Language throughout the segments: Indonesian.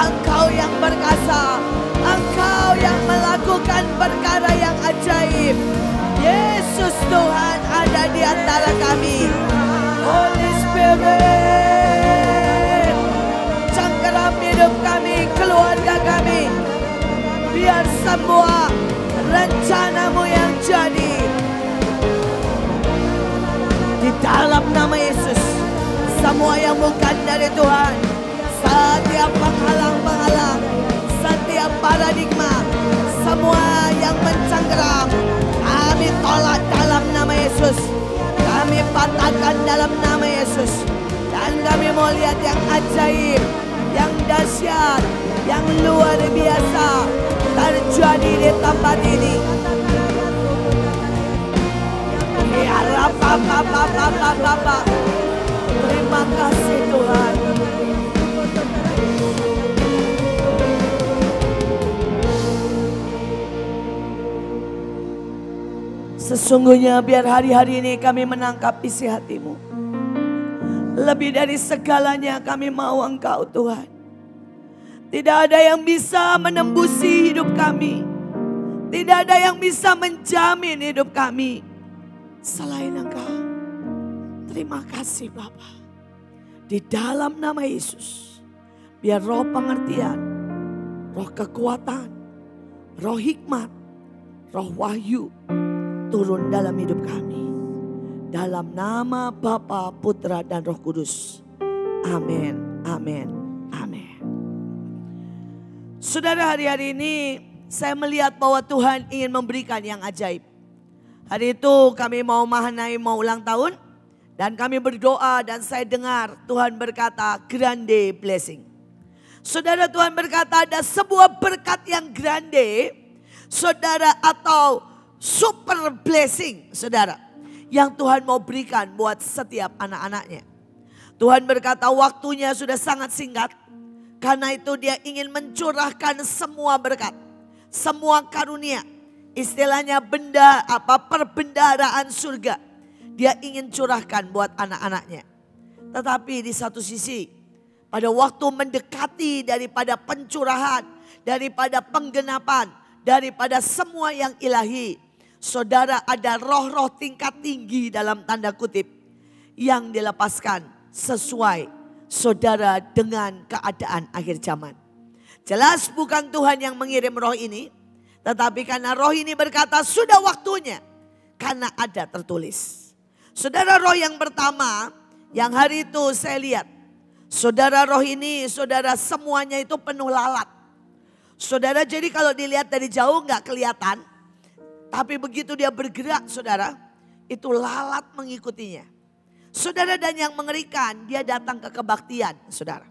Engkau yang berkuasa, Engkau yang melakukan perkara yang ajaib. Yesus Tuhan ada di antara kami. Holy Spirit, cengkeram hidup kami, keluarga kami. Biar semua rencanamu yang jadi. Di dalam nama Yesus, semua yang bukan dari Tuhan, setiap penghalang-penghalang, setiap paradigma, semua yang mencengkeram, kami tolak dalam nama Yesus. Kami patahkan dalam nama Yesus. Dan kami mau lihat yang ajaib, yang dahsyat, yang luar biasa terjadi di tempat ini. Ya Bapa, terima kasih Tuhan. Sesungguhnya biar hari-hari ini kami menangkap isi hati-Mu. Lebih dari segalanya kami mau Engkau Tuhan. Tidak ada yang bisa menembusi hidup kami. Tidak ada yang bisa menjamin hidup kami selain Engkau. Terima kasih Bapa. Di dalam nama Yesus, biar roh pengertian, roh kekuatan, roh hikmat, roh wahyu turun dalam hidup kami. Dalam nama Bapa, Putra, dan Roh Kudus. Amin, amin, amin. Saudara, hari-hari ini saya melihat bahwa Tuhan ingin memberikan yang ajaib. Hari itu kami mau Mahanaim mau ulang tahun. Dan kami berdoa dan saya dengar Tuhan berkata grande blessing. Saudara, Tuhan berkata ada sebuah berkat yang grande. Saudara, atau super blessing saudara. Yang Tuhan mau berikan buat setiap anak-anaknya. Tuhan berkata waktunya sudah sangat singkat. Karena itu dia ingin mencurahkan semua berkat. Semua karunia. Istilahnya perbendaharaan surga. Dia ingin curahkan buat anak-anaknya. Tetapi di satu sisi, pada waktu mendekati daripada pencurahan, daripada penggenapan, daripada semua yang ilahi, saudara, ada roh-roh tingkat tinggi dalam tanda kutip yang dilepaskan sesuai saudara dengan keadaan akhir zaman. Jelas bukan Tuhan yang mengirim roh ini, tetapi karena roh ini berkata sudah waktunya, karena ada tertulis. Saudara, roh yang pertama yang hari itu saya lihat. Saudara, roh ini saudara semuanya itu penuh lalat. Saudara, jadi kalau dilihat dari jauh nggak kelihatan. Tapi begitu dia bergerak saudara, itu lalat mengikutinya. Saudara, dan yang mengerikan dia datang ke kebaktian saudara.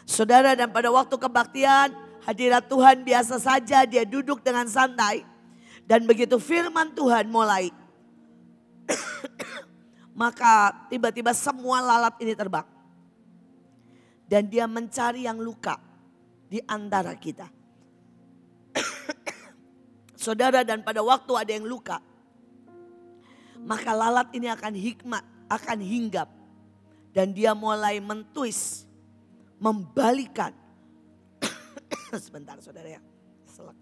Saudara, dan pada waktu kebaktian hadirat Tuhan biasa saja dia duduk dengan santai. Dan begitu firman Tuhan mulai. Maka tiba-tiba semua lalat ini terbang. Dan dia mencari yang luka di antara kita. Saudara, dan pada waktu ada yang luka, maka lalat ini akan hikmat, akan hinggap. Dan dia mulai mentwist, membalikan. Sebentar saudara ya, selak.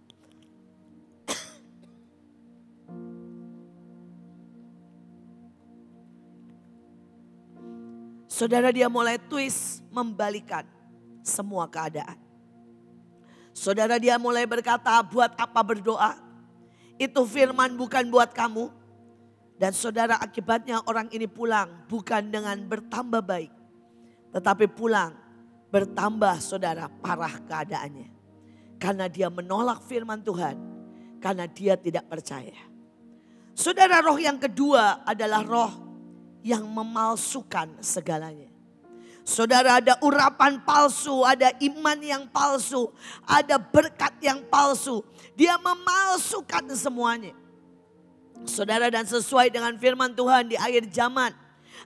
Saudara, dia mulai twist, membalikan semua keadaan. Saudara, dia mulai berkata, buat apa berdoa? Itu firman bukan buat kamu. Dan saudara, akibatnya orang ini pulang bukan dengan bertambah baik. Tetapi pulang bertambah saudara parah keadaannya. Karena dia menolak firman Tuhan. Karena dia tidak percaya. Saudara, roh yang kedua adalah roh yang memalsukan segalanya. Saudara, ada urapan palsu, ada iman yang palsu, ada berkat yang palsu. Dia memalsukan semuanya. Saudara, dan sesuai dengan firman Tuhan di akhir zaman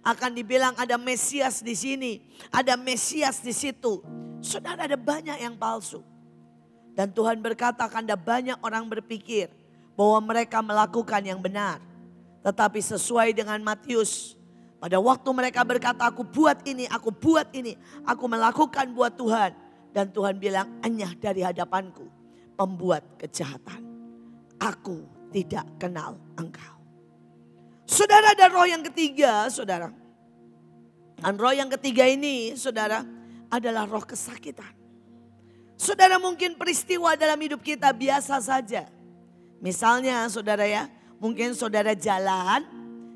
akan dibilang ada Mesias di sini, ada Mesias di situ. Saudara, ada banyak yang palsu. Dan Tuhan berkata akan ada banyak orang berpikir bahwa mereka melakukan yang benar. Tetapi sesuai dengan Matius, pada waktu mereka berkata aku buat ini, aku melakukan buat Tuhan. Dan Tuhan bilang, enyah dari hadapanku pembuat kejahatan. Aku tidak kenal engkau. Saudara, ada roh yang ketiga, saudara. Dan roh yang ketiga ini, saudara, adalah roh kesakitan. Saudara, mungkin peristiwa dalam hidup kita biasa saja. Misalnya saudara ya, mungkin saudara jalan,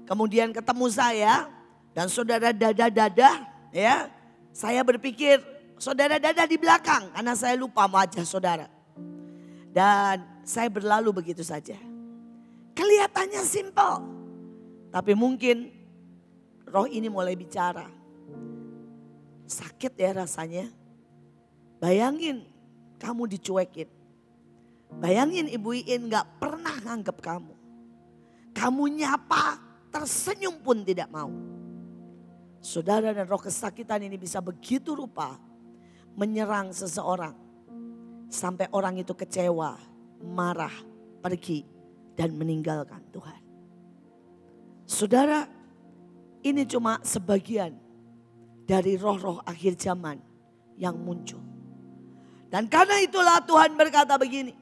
kemudian ketemu saya, dan saudara dada-dada ya. Saya berpikir saudara dada di belakang karena saya lupa wajah saudara. Dan saya berlalu begitu saja. Kelihatannya simpel, tapi mungkin roh ini mulai bicara. Sakit ya rasanya. Bayangin kamu dicuekin. Bayangin Ibu Iin gak pernah nganggep kamu. Kamu nyapa, tersenyum pun tidak mau. Saudara, dan roh kesakitan ini bisa begitu rupa menyerang seseorang. Sampai orang itu kecewa, marah, pergi dan meninggalkan Tuhan. Saudara, ini cuma sebagian dari roh-roh akhir zaman yang muncul. Dan karena itulah Tuhan berkata begini,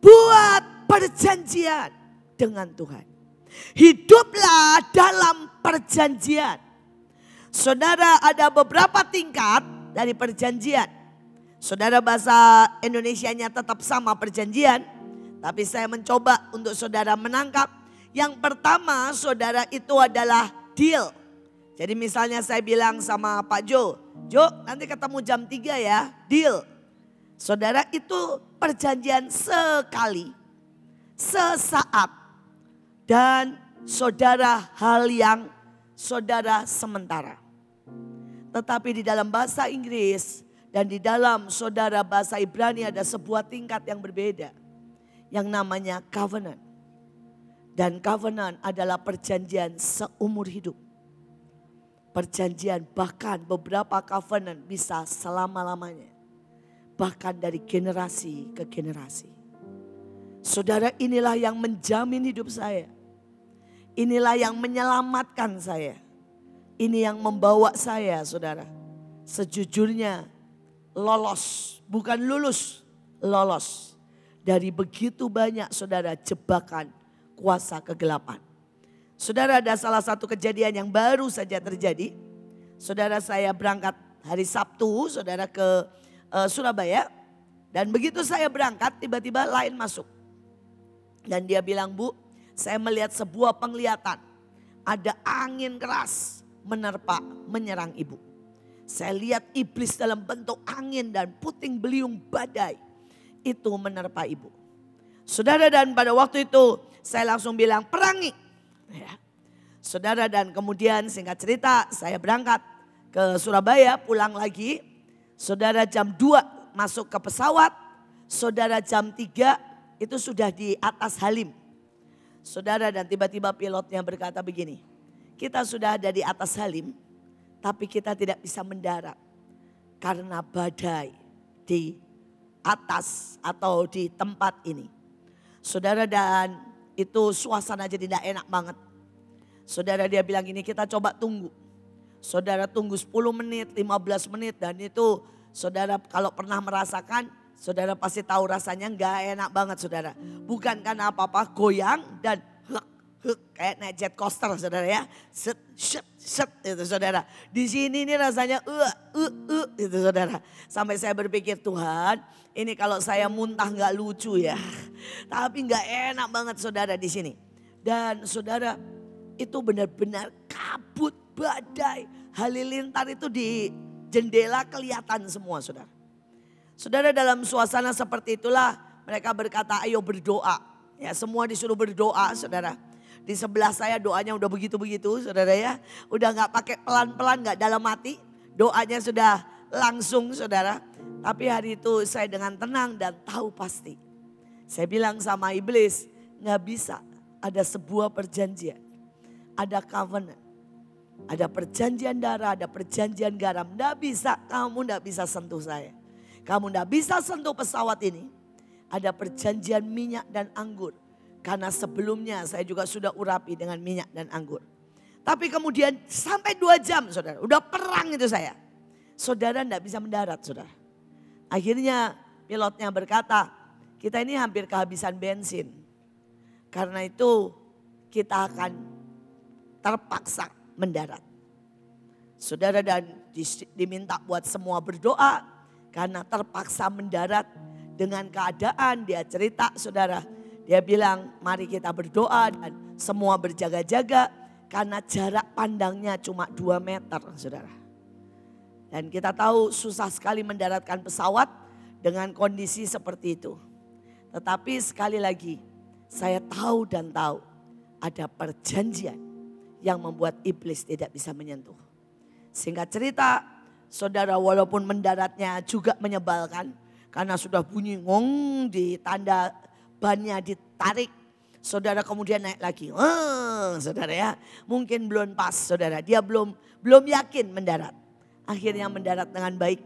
buat perjanjian dengan Tuhan. Hiduplah dalam perjanjian. Saudara, ada beberapa tingkat dari perjanjian. Saudara, bahasa Indonesianya tetap sama perjanjian. Tapi saya mencoba untuk saudara menangkap. Yang pertama saudara itu adalah deal. Jadi misalnya saya bilang sama Pak Jo, nanti ketemu jam 3 ya, deal. Saudara, itu perjanjian sekali, sesaat. Dan saudara, hal yang saudara sementara. Tetapi di dalam bahasa Inggris dan di dalam saudara bahasa Ibrani ada sebuah tingkat yang berbeda. Yang namanya covenant. Dan covenant adalah perjanjian seumur hidup. Perjanjian, bahkan beberapa covenant bisa selama-lamanya. Bahkan dari generasi ke generasi. Saudara, inilah yang menjamin hidup saya. Inilah yang menyelamatkan saya. Ini yang membawa saya, saudara, sejujurnya lolos, bukan lulus, lolos. Dari begitu banyak saudara jebakan kuasa kegelapan. Saudara, ada salah satu kejadian yang baru saja terjadi. Saudara, saya berangkat hari Sabtu, saudara, ke Surabaya. Dan begitu saya berangkat, tiba-tiba lain masuk. Dan dia bilang, Bu, saya melihat sebuah penglihatan. Ada angin keras menerpa, menyerang ibu. Saya lihat iblis dalam bentuk angin dan puting beliung badai. Itu menerpa ibu. Saudara, dan pada waktu itu saya langsung bilang, perangi. Ya. Saudara, dan kemudian singkat cerita saya berangkat ke Surabaya, pulang lagi. Saudara, jam 2 masuk ke pesawat. Saudara, jam 3 itu sudah di atas Halim. Saudara, dan tiba-tiba pilotnya berkata begini. Kita sudah ada di atas Halim, tapi kita tidak bisa mendarat. Karena badai di atas atau di tempat ini. Saudara, dan itu suasana jadi tidak enak banget. Saudara, dia bilang gini, kita coba tunggu. Saudara, tunggu 10 menit, 15 menit. Dan itu saudara kalau pernah merasakan, saudara pasti tahu rasanya gak enak banget saudara. Bukan karena apa-apa, goyang dan kayak naik jet coaster saudara ya. Set, itu saudara. Di sini ini rasanya itu saudara. Sampai saya berpikir, Tuhan, ini kalau saya muntah gak lucu ya. Tapi gak enak banget saudara di sini. Dan saudara, itu benar-benar kabut, badai, halilintar itu di jendela kelihatan semua saudara. Saudara, dalam suasana seperti itulah mereka berkata, ayo berdoa. Ya, semua disuruh berdoa saudara. Di sebelah saya doanya udah begitu-begitu saudara ya. Udah gak pakai pelan-pelan, gak dalam hati. Doanya sudah langsung saudara. Tapi hari itu saya dengan tenang dan tahu pasti. Saya bilang sama iblis, gak bisa ada sebuah perjanjian. Ada covenant. Ada perjanjian darah, ada perjanjian garam. Gak bisa, kamu gak bisa sentuh saya. Kamu gak bisa sentuh pesawat ini. Ada perjanjian minyak dan anggur. Karena sebelumnya saya juga sudah urapi dengan minyak dan anggur. Tapi kemudian sampai 2 jam saudara. Udah perang itu saya. Saudara gak bisa mendarat saudara. Akhirnya pilotnya berkata, kita ini hampir kehabisan bensin. Karena itu kita akan terpaksa mendarat. Saudara, dan diminta buat semua berdoa karena terpaksa mendarat dengan keadaan. Dia cerita, saudara, dia bilang mari kita berdoa dan semua berjaga-jaga karena jarak pandangnya cuma 2 meter, saudara. Dan kita tahu susah sekali mendaratkan pesawat dengan kondisi seperti itu. Tetapi sekali lagi saya tahu dan tahu ada perjanjian yang membuat iblis tidak bisa menyentuh. Singkat cerita, saudara, walaupun mendaratnya juga menyebalkan karena sudah bunyi ngong di tanda bannya ditarik. Saudara kemudian naik lagi. Saudara ya, mungkin belum pas, saudara. Dia belum yakin mendarat. Akhirnya mendarat dengan baik.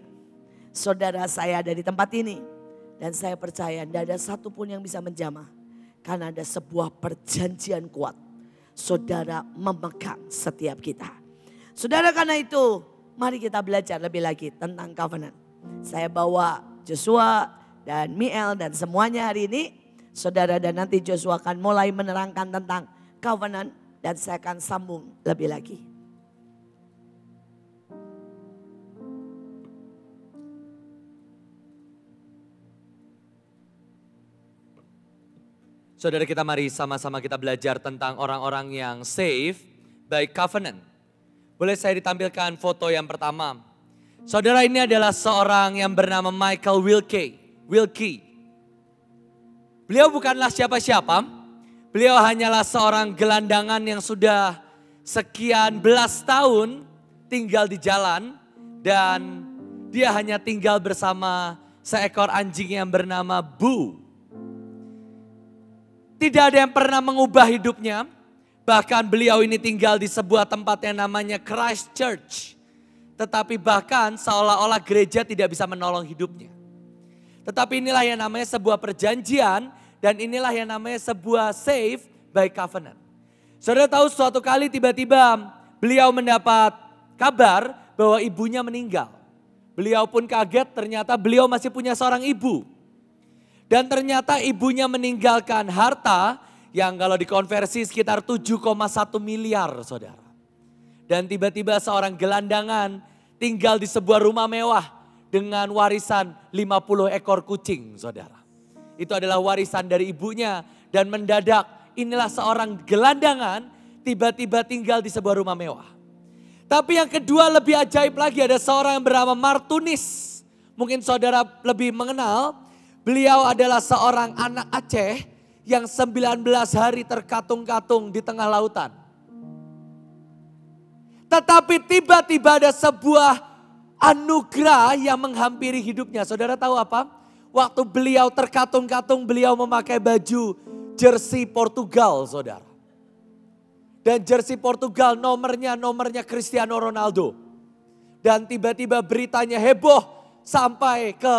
Saudara, saya ada di tempat ini dan saya percaya tidak ada satupun yang bisa menjamah. Karena ada sebuah perjanjian kuat. Saudara memegang setiap kita. Saudara, karena itu mari kita belajar lebih lagi tentang covenant. Saya bawa Joshua dan Miel dan semuanya hari ini. Saudara, dan nanti Joshua akan mulai menerangkan tentang covenant dan saya akan sambung lebih lagi. Saudara, kita mari sama-sama kita belajar tentang orang-orang yang saved by covenant. Boleh saya ditampilkan foto yang pertama. Saudara, ini adalah seorang yang bernama Michael Wilkie. Beliau bukanlah siapa-siapa. Beliau hanyalah seorang gelandangan yang sudah sekian belas tahun tinggal di jalan. Dan dia hanya tinggal bersama seekor anjing yang bernama Boo. Tidak ada yang pernah mengubah hidupnya. Bahkan beliau ini tinggal di sebuah tempat yang namanya Christchurch. Tetapi bahkan seolah-olah gereja tidak bisa menolong hidupnya. Tetapi inilah yang namanya sebuah perjanjian dan inilah yang namanya sebuah save by covenant. Saudara tahu suatu kali tiba-tiba beliau mendapat kabar bahwa ibunya meninggal. Beliau pun kaget, ternyata beliau masih punya seorang ibu. Dan ternyata ibunya meninggalkan harta yang kalau dikonversi sekitar 7,1 miliar, saudara. Dan tiba-tiba seorang gelandangan tinggal di sebuah rumah mewah dengan warisan 50 ekor kucing, saudara. Itu adalah warisan dari ibunya dan mendadak inilah seorang gelandangan tiba-tiba tinggal di sebuah rumah mewah. Tapi yang kedua lebih ajaib lagi, ada seorang yang bernama Martunis. Mungkin saudara lebih mengenal, beliau adalah seorang anak Aceh yang 19 hari terkatung-katung di tengah lautan. Tetapi tiba-tiba ada sebuah anugerah yang menghampiri hidupnya. Saudara tahu apa? Waktu beliau terkatung-katung, beliau memakai baju jersey Portugal, saudara. Dan jersey Portugal nomornya Cristiano Ronaldo. Dan tiba-tiba beritanya heboh sampai ke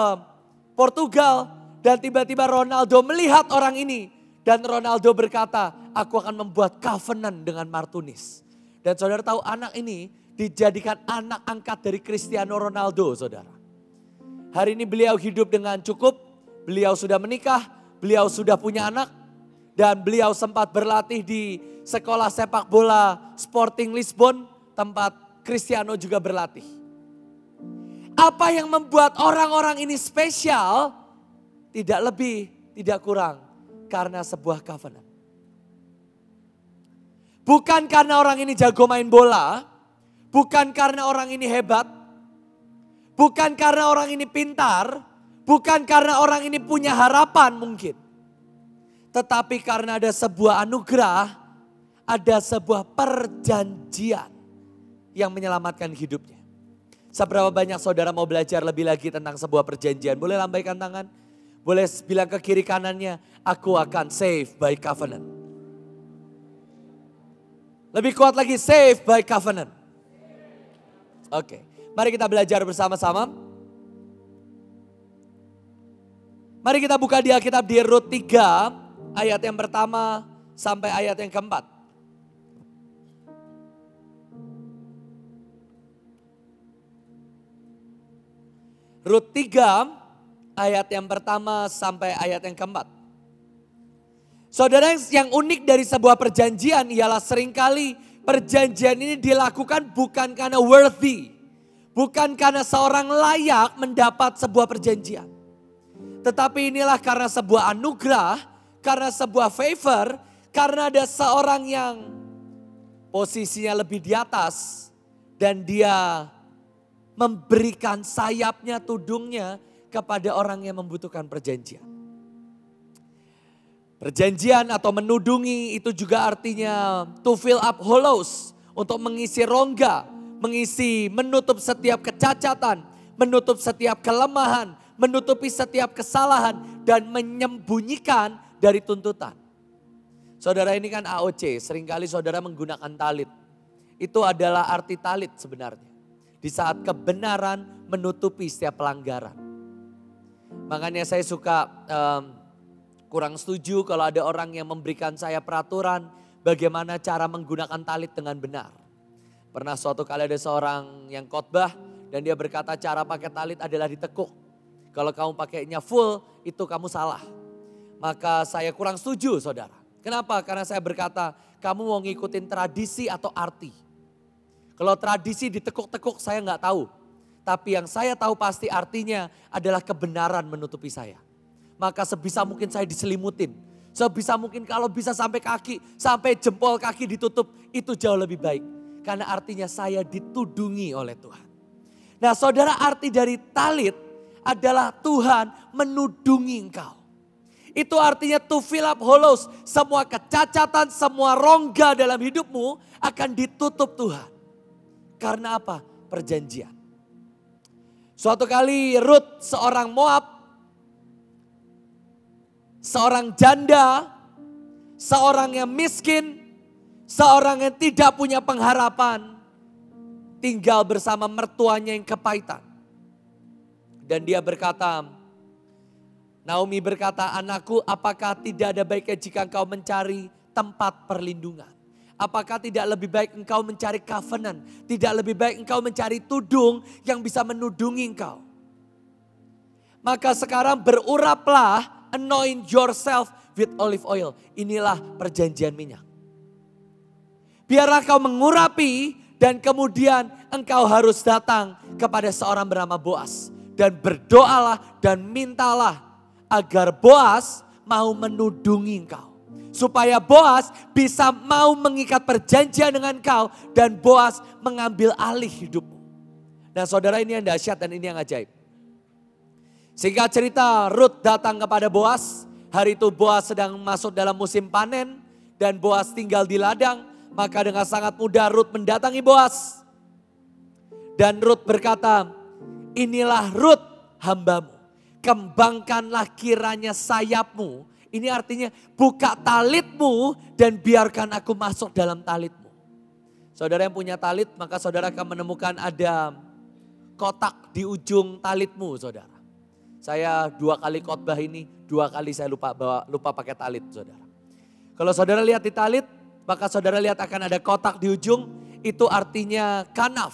Portugal. Dan tiba-tiba Ronaldo melihat orang ini. Dan Ronaldo berkata, aku akan membuat covenant dengan Martunis. Dan saudara tahu anak ini dijadikan anak angkat dari Cristiano Ronaldo, saudara. Hari ini beliau hidup dengan cukup, beliau sudah menikah, beliau sudah punya anak. Dan beliau sempat berlatih di sekolah sepak bola Sporting Lisbon, tempat Cristiano juga berlatih. Apa yang membuat orang-orang ini spesial, tidak lebih, tidak kurang, karena sebuah covenant. Bukan karena orang ini jago main bola, bukan karena orang ini hebat, bukan karena orang ini pintar, bukan karena orang ini punya harapan mungkin. Tetapi karena ada sebuah anugerah, ada sebuah perjanjian yang menyelamatkan hidupnya. Seberapa banyak saudara mau belajar lebih lagi tentang sebuah perjanjian? Boleh lambaikan tangan, boleh bilang ke kiri kanannya, aku akan save by covenant. Lebih kuat lagi, save by covenant. Oke, mari kita belajar bersama-sama. Mari kita buka di Alkitab di Rut 3 ayat yang pertama sampai ayat yang keempat. Rut 3 ayat yang pertama sampai ayat yang keempat. Saudara, yang unik dari sebuah perjanjian ialah seringkali perjanjian ini dilakukan bukan karena worthy. Bukan karena seorang layak mendapat sebuah perjanjian. Tetapi inilah karena sebuah anugerah, karena sebuah favor, karena ada seorang yang posisinya lebih di atas. Dan dia memberikan sayapnya, tudungnya kepada orang yang membutuhkan perjanjian. Perjanjian atau menudungi itu juga artinya to fill up hollows. Untuk mengisi rongga, menutup setiap kecacatan, menutup setiap kelemahan, menutupi setiap kesalahan dan menyembunyikan dari tuntutan. Saudara, ini kan AOC, seringkali saudara menggunakan talit. Itu adalah arti talit sebenarnya. Di saat kebenaran menutupi setiap pelanggaran. Makanya saya suka kurang setuju kalau ada orang yang memberikan saya peraturan bagaimana cara menggunakan talit dengan benar. Pernah suatu kali ada seorang yang khotbah dan dia berkata cara pakai talit adalah ditekuk. Kalau kamu pakainya full itu kamu salah. Maka saya kurang setuju, saudara. Kenapa? Karena saya berkata kamu mau ngikutin tradisi atau arti. Kalau tradisi ditekuk-tekuk saya nggak tahu. Tapi yang saya tahu pasti artinya adalah kebenaran menutupi saya. Maka sebisa mungkin saya diselimutin. Sebisa mungkin kalau bisa sampai kaki, sampai jempol kaki ditutup, itu jauh lebih baik. Karena artinya saya ditudungi oleh Tuhan. Nah saudara, arti dari talit adalah Tuhan menudungi engkau. Itu artinya to fill up hollows. Semua kecacatan, semua rongga dalam hidupmu akan ditutup Tuhan. Karena apa? Perjanjian. Suatu kali Ruth, seorang Moab, seorang janda, seorang yang miskin, seorang yang tidak punya pengharapan, tinggal bersama mertuanya yang kepahitan. Dan dia berkata, Naomi berkata, anakku, apakah tidak ada baiknya jika engkau mencari tempat perlindungan? Apakah tidak lebih baik engkau mencari covenant? Tidak lebih baik engkau mencari tudung yang bisa menudungi engkau? Maka sekarang beruraplah, anoint yourself with olive oil. Inilah perjanjian minyak. Biarlah kau mengurapi dan kemudian engkau harus datang kepada seorang bernama Boas. Dan berdoalah dan mintalah agar Boas mau menudungi engkau. Supaya Boas bisa mau mengikat perjanjian dengan engkau dan Boas mengambil alih hidupmu. Nah saudara, ini yang dahsyat dan ini yang ajaib. Singkat cerita, Ruth datang kepada Boas. Hari itu Boas sedang masuk dalam musim panen dan Boas tinggal di ladang. Maka dengan sangat mudah Ruth mendatangi Boas. Dan Ruth berkata, inilah Ruth hambamu. Kembangkanlah kiranya sayapmu. Ini artinya buka talitmu dan biarkan aku masuk dalam talitmu. Saudara yang punya talit, maka saudara akan menemukan ada kotak di ujung talitmu, saudara. Saya 2 kali khotbah ini, 2 kali saya lupa pakai talit, saudara. Kalau saudara lihat di talit, maka saudara lihat akan ada kotak di ujung, itu artinya kanaf.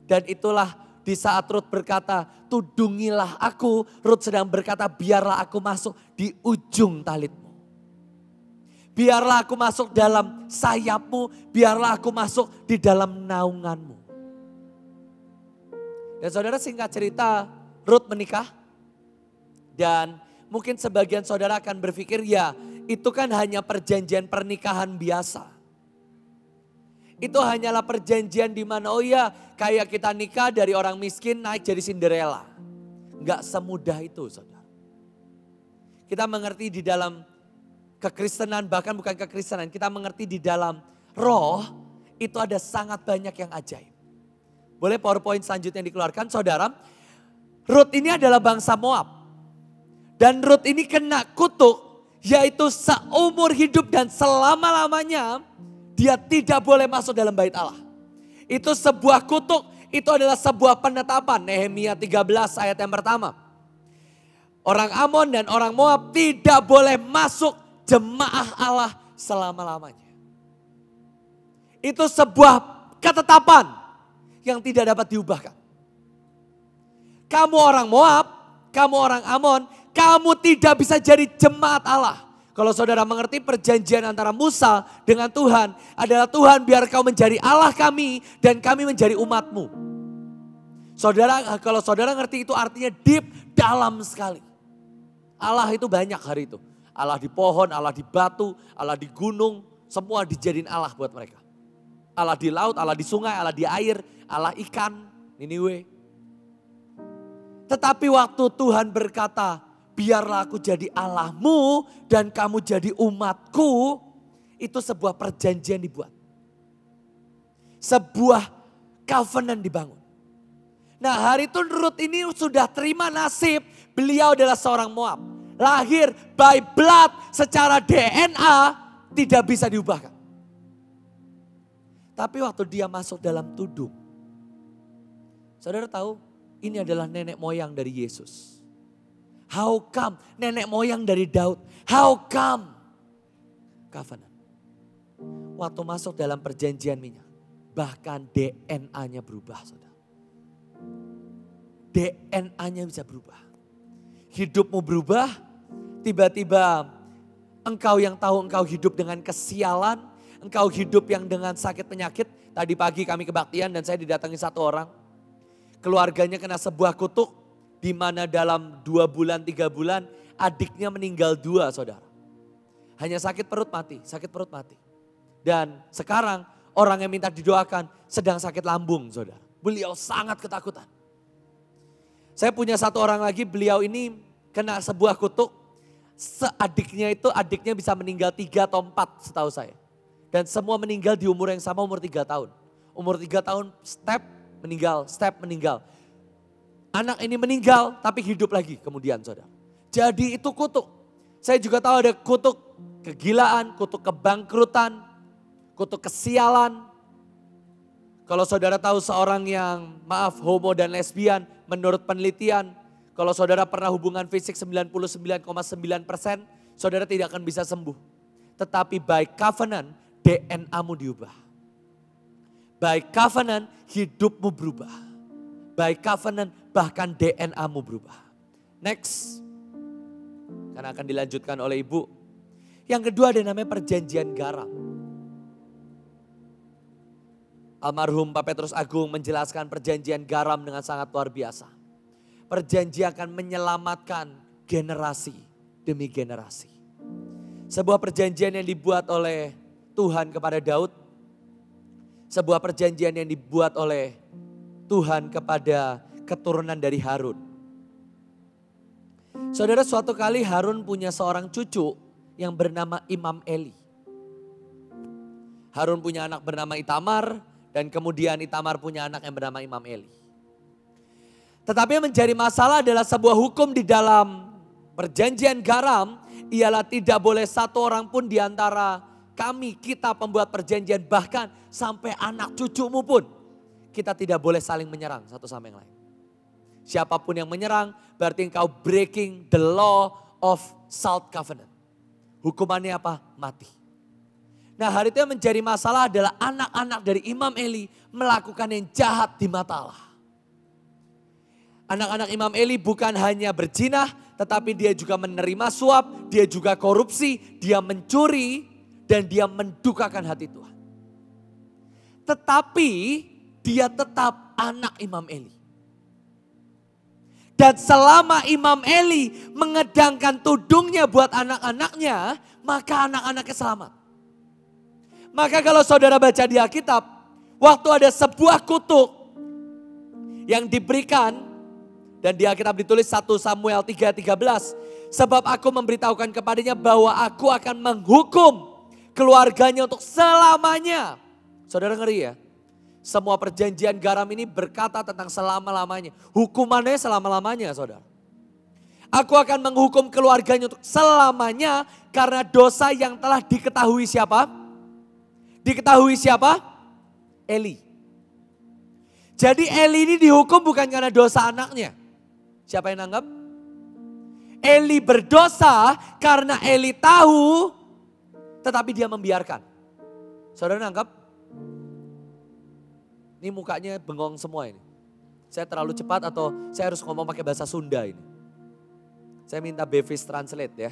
Dan itulah di saat Ruth berkata, tudungilah aku, Ruth sedang berkata, biarlah aku masuk di ujung talitmu. Biarlah aku masuk dalam sayapmu, biarlah aku masuk di dalam naunganmu. Dan saudara, singkat cerita, Ruth menikah. Dan mungkin sebagian saudara akan berpikir, ya itu kan hanya perjanjian pernikahan biasa. Itu hanyalah perjanjian di mana oh ya kayak kita nikah dari orang miskin naik jadi Cinderella. Enggak semudah itu, saudara. Kita mengerti di dalam kekristenan, bahkan bukan kekristenan, kita mengerti di dalam roh itu ada sangat banyak yang ajaib. Boleh PowerPoint selanjutnya dikeluarkan, saudara. Ruth ini adalah bangsa Moab. Dan Ruth ini kena kutuk, yaitu seumur hidup dan selama-lamanya dia tidak boleh masuk dalam bait Allah. Itu sebuah kutuk, itu adalah sebuah penetapan. Nehemia 13 ayat yang pertama. Orang Amon dan orang Moab tidak boleh masuk jemaah Allah selama-lamanya. Itu sebuah ketetapan yang tidak dapat diubahkan. Kamu orang Moab, kamu orang Amon, kamu tidak bisa jadi jemaat Allah. Kalau saudara mengerti perjanjian antara Musa dengan Tuhan adalah Tuhan biar kau menjadi Allah kami dan kami menjadi umatmu. Saudara, kalau saudara ngerti itu artinya deep, dalam sekali. Allah itu banyak hari itu. Allah di pohon, Allah di batu, Allah di gunung, semua dijadiin Allah buat mereka. Allah di laut, Allah di sungai, Allah di air, Allah ikan, Niniwe. Tetapi waktu Tuhan berkata, biarlah aku jadi Allahmu dan kamu jadi umatku, itu sebuah perjanjian dibuat. Sebuah covenant dibangun. Nah, hari itu Ruth ini sudah terima nasib, beliau adalah seorang Moab. Lahir by blood, secara DNA tidak bisa diubahkan. Tapi waktu dia masuk dalam tudung, saudara tahu ini adalah nenek moyang dari Yesus. How come? Nenek moyang dari Daud. How come? Covenant. Waktu masuk dalam perjanjian minyak, bahkan DNA-nya berubah, saudara. DNA-nya bisa berubah. Hidupmu berubah, tiba-tiba engkau yang tahu engkau hidup dengan kesialan, engkau hidup yang dengan sakit penyakit. Tadi pagi kami kebaktian dan saya didatangi satu orang. Keluarganya kena sebuah kutuk, di mana dalam 2 bulan, 3 bulan adiknya meninggal 2 saudara. Hanya sakit perut mati, sakit perut mati. Dan sekarang orang yang minta didoakan sedang sakit lambung saudara. Beliau sangat ketakutan. Saya punya satu orang lagi, beliau ini kena sebuah kutuk. Adiknya bisa meninggal 3 atau 4 setahu saya. Dan semua meninggal di umur yang sama, umur 3 tahun. Umur 3 tahun step meninggal. Anak ini meninggal tapi hidup lagi kemudian saudara. Jadi itu kutuk. Saya juga tahu ada kutuk kegilaan, kutuk kebangkrutan, kutuk kesialan. Kalau saudara tahu seorang yang homo dan lesbian, menurut penelitian, kalau saudara pernah hubungan fisik 99,9%, saudara tidak akan bisa sembuh. Tetapi by covenant, DNA-mu diubah. By covenant, hidupmu berubah. By covenant, bahkan DNA-mu berubah. Next. Karena akan dilanjutkan oleh ibu. Yang kedua ada namanya perjanjian garam. Almarhum Pak Petrus Agung menjelaskan perjanjian garam dengan sangat luar biasa. Perjanjian akan menyelamatkan generasi demi generasi. Sebuah perjanjian yang dibuat oleh Tuhan kepada Daud. Sebuah perjanjian yang dibuat oleh Tuhan kepada keturunan dari Harun. Saudara, suatu kali Harun punya seorang cucu yang bernama Imam Eli. Harun punya anak bernama Itamar dan kemudian Itamar punya anak yang bernama Imam Eli. Tetapi yang menjadi masalah adalah sebuah hukum di dalam perjanjian garam ialah tidak boleh satu orang pun di antara kita pembuat perjanjian, bahkan sampai anak cucumu pun kita tidak boleh saling menyerang satu sama yang lain. Siapapun yang menyerang berarti engkau breaking the law of salt covenant. Hukumannya apa? Mati. Nah, hari itu yang menjadi masalah adalah anak-anak dari Imam Eli melakukan yang jahat di mata Allah. Anak-anak Imam Eli bukan hanya berzina, tetapi dia juga menerima suap, dia juga korupsi, dia mencuri, dan dia mendukakan hati Tuhan. Tetapi dia tetap anak Imam Eli. Dan selama Imam Eli mengedangkan tudungnya buat anak-anaknya, maka anak-anaknya selamat. Maka kalau saudara baca di Alkitab, waktu ada sebuah kutuk yang diberikan, dan di Alkitab ditulis 1 Samuel 3:13, sebab aku memberitahukan kepadanya bahwa aku akan menghukum keluarganya untuk selamanya. Saudara ngeri ya? Semua perjanjian garam ini berkata tentang selama-lamanya. Hukumannya selama-lamanya saudara. Aku akan menghukum keluarganya untuk selamanya karena dosa yang telah diketahui siapa? Diketahui siapa? Eli. Jadi Eli ini dihukum bukan karena dosa anaknya. Siapa yang nanggap? Eli berdosa karena Eli tahu tetapi dia membiarkan. Saudara nangkap? Ini mukanya bengong semua ini. Saya terlalu cepat atau saya harus ngomong pakai bahasa Sunda ini? Saya minta Bevis translate ya.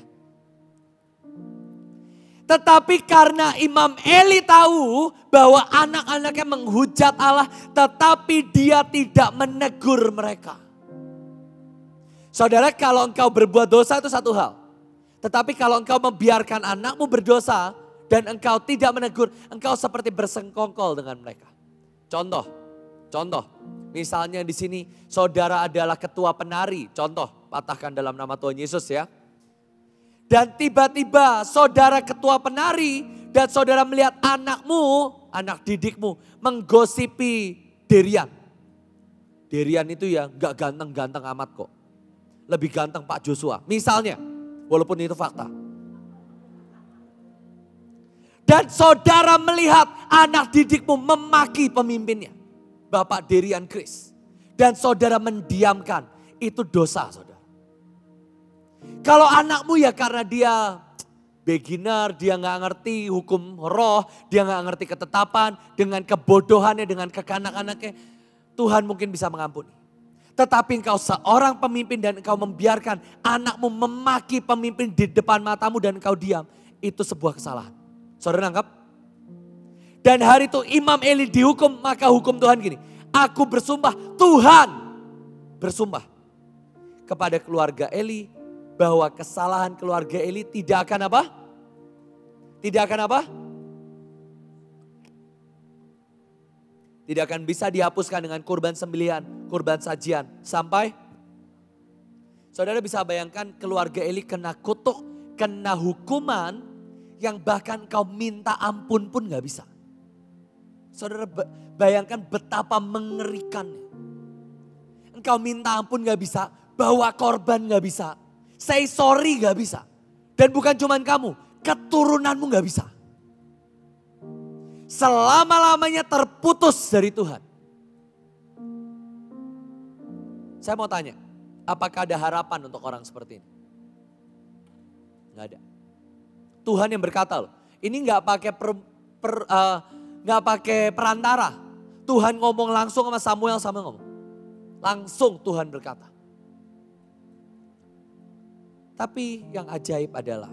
Tetapi karena Imam Eli tahu bahwa anak-anaknya menghujat Allah, tetapi dia tidak menegur mereka. Saudara, kalau engkau berbuat dosa itu satu hal. Tetapi kalau engkau membiarkan anakmu berdosa dan engkau tidak menegur, engkau seperti bersengkongkol dengan mereka. Contoh, misalnya di sini saudara adalah ketua penari, contoh, patahkan dalam nama Tuhan Yesus ya. Dan tiba-tiba saudara ketua penari dan saudara melihat anakmu, anak didikmu menggosipi Derian. Derian itu ya gak ganteng-ganteng amat kok. Lebih ganteng Pak Joshua. Misalnya, walaupun itu fakta. Dan saudara melihat anak didikmu memaki pemimpinnya. Bapak Derian Kris. Dan saudara mendiamkan. Itu dosa saudara. Kalau anakmu ya karena dia beginner, dia gak ngerti hukum roh, dia gak ngerti ketetapan, dengan kebodohannya, dengan kekanak-kanaknya, Tuhan mungkin bisa mengampuni. Tetapi engkau seorang pemimpin dan engkau membiarkan anakmu memaki pemimpin di depan matamu dan engkau diam, itu sebuah kesalahan. Saudara nangkap? Dan hari itu Imam Eli dihukum, maka hukum Tuhan gini, aku bersumpah, Tuhan bersumpah kepada keluarga Eli, bahwa kesalahan keluarga Eli tidak akan apa? Tidak akan apa? Tidak akan bisa dihapuskan dengan kurban sembelihan, kurban sajian. Sampai saudara bisa bayangkan keluarga Eli kena kutuk, kena hukuman yang bahkan kau minta ampun pun gak bisa. Saudara bayangkan betapa mengerikannya. Engkau minta ampun gak bisa, bawa korban gak bisa. Say sorry gak bisa. Dan bukan cuman kamu, keturunanmu gak bisa. Selama-lamanya terputus dari Tuhan. Saya mau tanya, apakah ada harapan untuk orang seperti ini? Gak ada. Tuhan yang berkata loh, ini gak pakai gak pakai perantara. Tuhan ngomong langsung sama Samuel ngomong. Langsung Tuhan berkata. Tapi yang ajaib adalah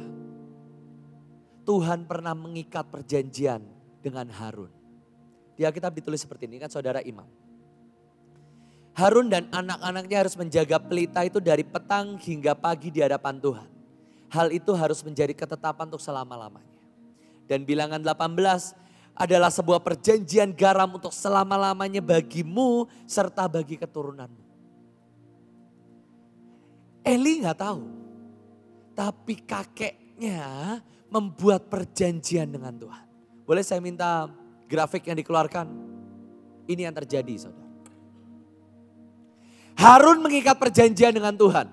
Tuhan pernah mengikat perjanjian dengan Harun. Di Alkitab ditulis seperti ini kan saudara imam. Harun dan anak-anaknya harus menjaga pelita itu dari petang hingga pagi di hadapan Tuhan. Hal itu harus menjadi ketetapan untuk selama-lamanya. Dan bilangan 18 adalah sebuah perjanjian garam untuk selama-lamanya bagimu serta bagi keturunanmu. Eli gak tahu. Tapi kakeknya membuat perjanjian dengan Tuhan. Boleh saya minta grafik yang dikeluarkan? Ini yang terjadi saudara. Harun mengikat perjanjian dengan Tuhan.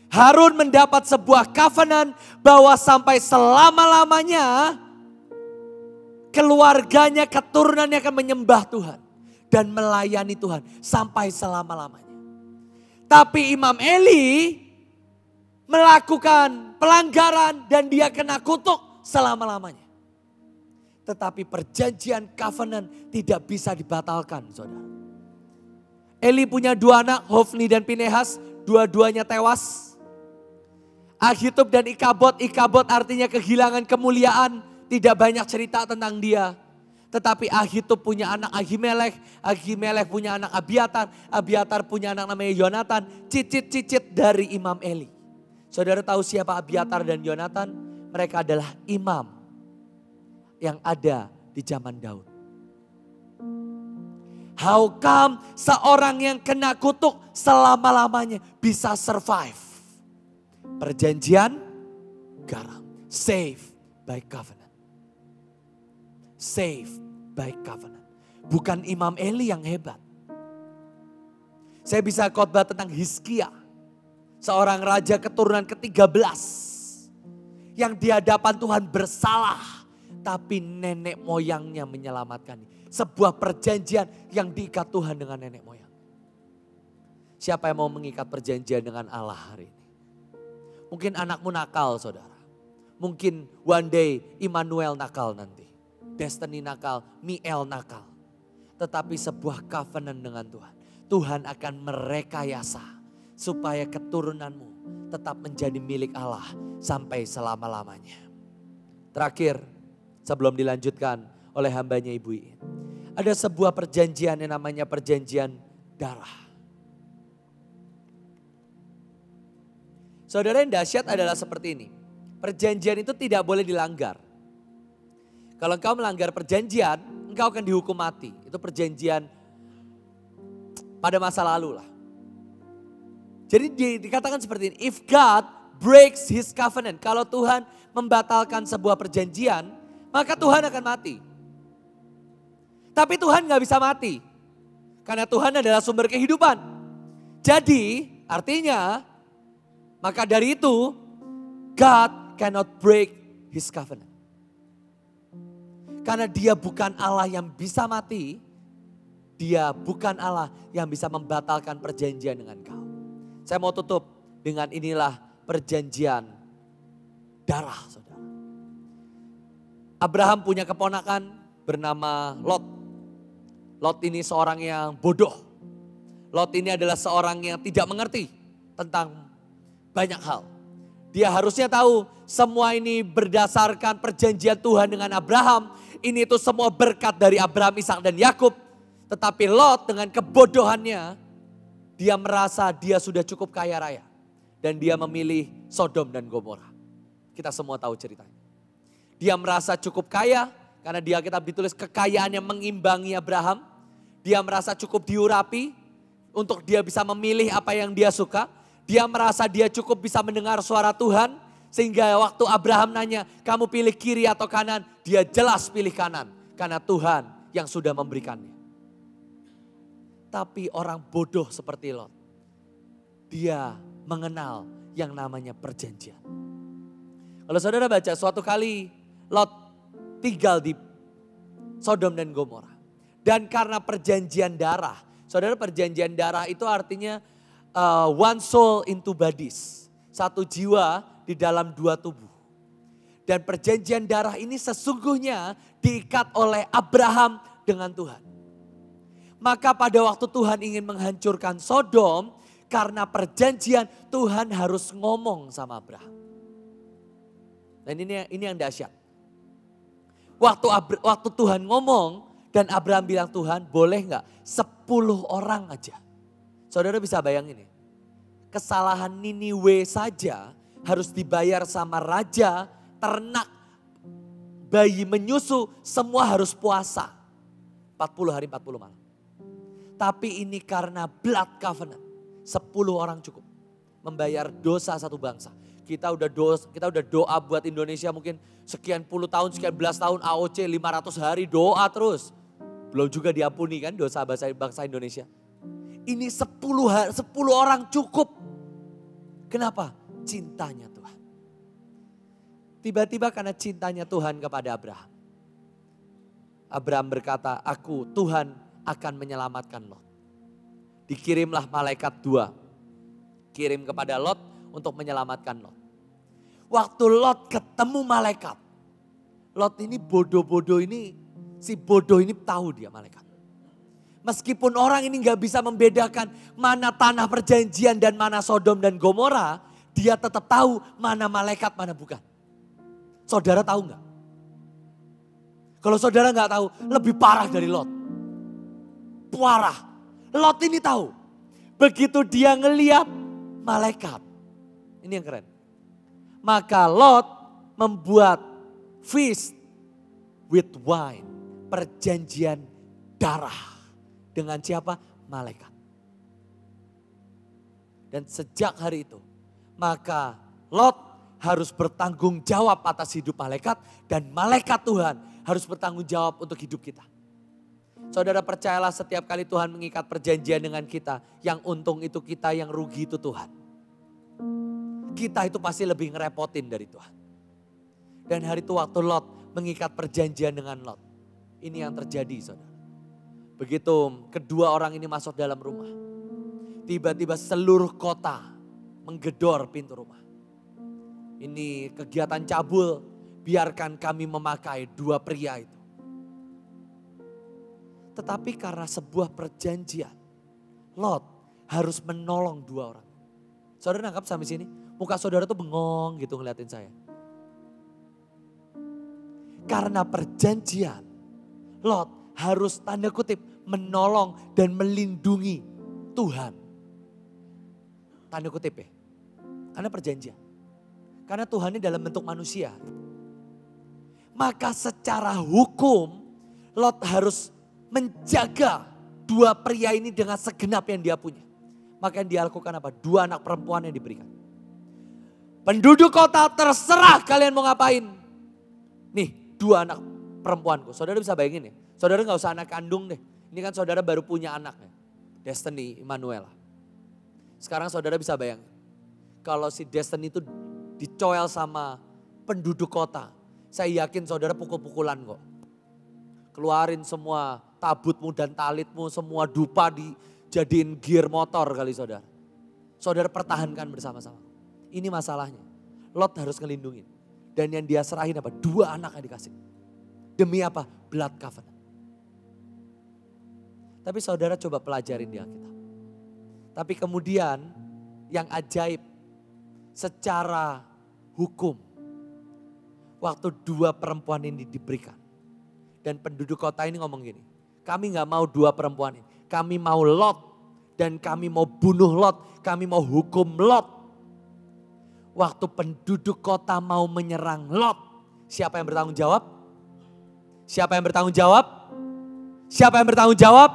Harun mendapat sebuah covenant bahwa sampai selama-lamanya keluarganya, keturunannya akan menyembah Tuhan. Dan melayani Tuhan sampai selama-lamanya. Tapi Imam Eli melakukan pelanggaran dan dia kena kutuk selama-lamanya. Tetapi perjanjian covenant tidak bisa dibatalkan saudara. Eli punya dua anak, Hofni dan Pinehas, dua-duanya tewas. Ahitub dan Ikabod artinya kehilangan kemuliaan, tidak banyak cerita tentang dia. Tetapi Ahitub punya anak Ahimelek punya anak Abiatar punya anak namanya Yonatan, cicit-cicit dari Imam Eli. Saudara tahu siapa Abiatar dan Yonatan? Mereka adalah imam yang ada di zaman Daud. How come seorang yang kena kutuk selama-lamanya bisa survive? Perjanjian garam. Saved by covenant. Saved by covenant. Bukan Imam Eli yang hebat. Saya bisa khotbah tentang Hizkia. Seorang raja keturunan ke-13 yang di hadapan Tuhan bersalah. Tapi nenek moyangnya menyelamatkan. Sebuah perjanjian yang diikat Tuhan dengan nenek moyang. Siapa yang mau mengikat perjanjian dengan Allah hari ini? Mungkin anakmu nakal saudara. Mungkin one day Immanuel nakal nanti. Destiny nakal, Miel nakal. Tetapi sebuah covenant dengan Tuhan. Tuhan akan merekayasa supaya keturunanmu tetap menjadi milik Allah sampai selama-lamanya. Terakhir, sebelum dilanjutkan oleh hambanya Ibu Iin, ada sebuah perjanjian yang namanya perjanjian darah. Saudara, yang dahsyat adalah seperti ini. Perjanjian itu tidak boleh dilanggar. Kalau engkau melanggar perjanjian, engkau akan dihukum mati. Itu perjanjian pada masa lalu lah. Jadi dikatakan seperti ini, if God breaks his covenant, kalau Tuhan membatalkan sebuah perjanjian, maka Tuhan akan mati. Tapi Tuhan gak bisa mati, karena Tuhan adalah sumber kehidupan. Jadi artinya, maka dari itu God cannot break his covenant. Karena dia bukan Allah yang bisa mati, dia bukan Allah yang bisa membatalkan perjanjian dengan kau. Saya mau tutup dengan inilah perjanjian darah, saudara. Abraham punya keponakan bernama Lot. Lot ini seorang yang bodoh. Lot ini adalah seorang yang tidak mengerti tentang banyak hal. Dia harusnya tahu semua ini berdasarkan perjanjian Tuhan dengan Abraham. Ini itu semua berkat dari Abraham, Ishak dan Yakub. Tetapi Lot dengan kebodohannya, dia merasa dia sudah cukup kaya raya. Dan dia memilih Sodom dan Gomora. Kita semua tahu ceritanya. Dia merasa cukup kaya karena di Alkitab ditulis kekayaan yang mengimbangi Abraham. Dia merasa cukup diurapi untuk dia bisa memilih apa yang dia suka. Dia merasa dia cukup bisa mendengar suara Tuhan. Sehingga waktu Abraham nanya, kamu pilih kiri atau kanan? Dia jelas pilih kanan. Karena Tuhan yang sudah memberikannya. Tapi orang bodoh seperti Lot, dia mengenal yang namanya perjanjian. Kalau saudara baca, suatu kali Lot tinggal di Sodom dan Gomora. Dan karena perjanjian darah, saudara, perjanjian darah itu artinya one soul into bodies. Satu jiwa di dalam dua tubuh. Dan perjanjian darah ini sesungguhnya diikat oleh Abraham dengan Tuhan. Maka pada waktu Tuhan ingin menghancurkan Sodom, karena perjanjian Tuhan harus ngomong sama Abraham. Dan ini yang dahsyat. Waktu Tuhan ngomong dan Abraham bilang, Tuhan boleh gak 10 orang aja. Saudara bisa bayangin ya. Kesalahan Niniwe saja harus dibayar sama raja, ternak, bayi menyusu, semua harus puasa. 40 hari 40 malam. Tapi ini karena blood covenant. 10 orang cukup membayar dosa satu bangsa. Kita udah doa buat Indonesia mungkin sekian puluh tahun, sekian belas tahun, AOC 500 hari doa terus. Belum juga diampuni kan dosa bangsa Indonesia. Ini 10 orang cukup. Kenapa? Cintanya Tuhan. Tiba-tiba karena cintanya Tuhan kepada Abraham. Abraham berkata, Tuhan akan menyelamatkan Lot. Dikirimlah malaikat 2. Kirim kepada Lot untuk menyelamatkan Lot. Waktu Lot ketemu malaikat. Lot ini bodoh-bodoh ini, si bodoh ini tahu dia malaikat. Meskipun orang ini gak bisa membedakan mana tanah perjanjian dan mana Sodom dan Gomora, dia tetap tahu mana malaikat, mana bukan. Saudara tahu gak? Kalau saudara gak tahu, lebih parah dari Lot. Parah. Lot ini tahu. Begitu dia ngeliat malaikat. Ini yang keren. Maka Lot membuat feast with wine. Perjanjian darah. Dengan siapa? Malaikat. Dan sejak hari itu, maka Lot harus bertanggung jawab atas hidup malaikat. Dan malaikat Tuhan harus bertanggung jawab untuk hidup kita. Saudara, percayalah setiap kali Tuhan mengikat perjanjian dengan kita, yang untung itu kita, yang rugi itu Tuhan. Kita itu pasti lebih ngerepotin dari Tuhan. Dan hari itu waktu Lot mengikat perjanjian dengan Lot. Ini yang terjadi, saudara. Begitu kedua orang ini masuk dalam rumah. Tiba-tiba seluruh kota menggedor pintu rumah. Ini kegiatan cabul, biarkan kami memakai 2 pria itu. Tetapi karena sebuah perjanjian, Lot harus menolong 2 orang. Saudara nangkap sampai sini? Muka saudara tuh bengong gitu ngeliatin saya. Karena perjanjian, Lot harus tanda kutip menolong dan melindungi Tuhan. Tanda kutip ya. Karena perjanjian. Karena Tuhan ini dalam bentuk manusia. Maka secara hukum Lot harus menjaga dua pria ini dengan segenap yang dia punya. Maka yang dia lakukan apa? 2 anak perempuan yang diberikan. Penduduk kota terserah kalian mau ngapain. Nih 2 anak perempuanku. Saudara bisa bayangin ya. Saudara gak usah anak kandung deh. Ini kan saudara baru punya anaknya. Destiny Immanuel. Sekarang saudara bisa bayangin. Kalau si Destiny itu dicoel sama penduduk kota. Saya yakin saudara pukul-pukulan kok. Keluarin semua tabutmu dan talitmu, semua dupa dijadiin gear motor kali saudara. Saudara pertahankan bersama-sama. Ini masalahnya. Lot harus ngelindungin. Dan yang dia serahin apa? 2 anak yang dikasih. Demi apa? Blood covenant. Tapi saudara coba pelajarin di Alkitab. Tapi kemudian yang ajaib secara hukum. Waktu 2 perempuan ini diberikan. Dan penduduk kota ini ngomong gini. Kami gak mau 2 perempuan ini. Kami mau Lot. Dan kami mau bunuh Lot. Kami mau hukum Lot. Waktu penduduk kota mau menyerang Lot. Siapa yang bertanggung jawab? Siapa yang bertanggung jawab? Siapa yang bertanggung jawab?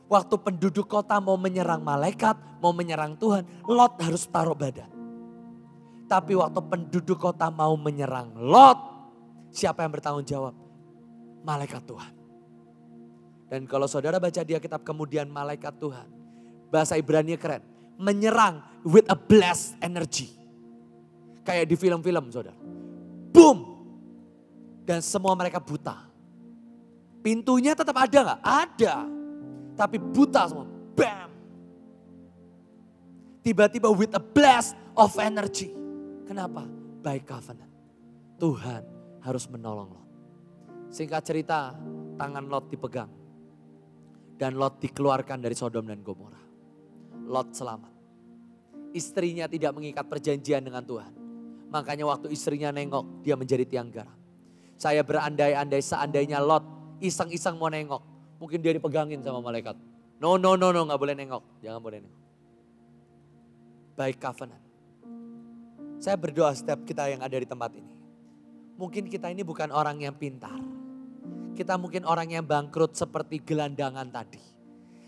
Waktu penduduk kota mau menyerang malaikat, mau menyerang Tuhan, Lot harus taruh badan. Tapi waktu penduduk kota mau menyerang Lot, siapa yang bertanggung jawab? Malaikat Tuhan. Dan kalau saudara baca di Alkitab kemudian malaikat Tuhan, bahasa Ibrani keren, menyerang with a blessed energy. Kayak di film-film saudara. Boom! Dan semua mereka buta. Pintunya tetap ada gak? Ada. Tapi buta semua. Bam! Tiba-tiba with a blast of energy. Kenapa? By covenant. Tuhan harus menolong Lot. Singkat cerita, tangan Lot dipegang. Dan Lot dikeluarkan dari Sodom dan Gomora. Lot selamat. Istrinya tidak mengikat perjanjian dengan Tuhan. Makanya waktu istrinya nengok, dia menjadi tiang garam. Saya berandai-andai seandainya Lot iseng-iseng mau nengok. Mungkin dia dipegangin sama malaikat. No, gak boleh nengok. Jangan boleh nengok. By covenant. Saya berdoa setiap kita yang ada di tempat ini. Mungkin kita ini bukan orang yang pintar. Kita mungkin orang yang bangkrut seperti gelandangan tadi.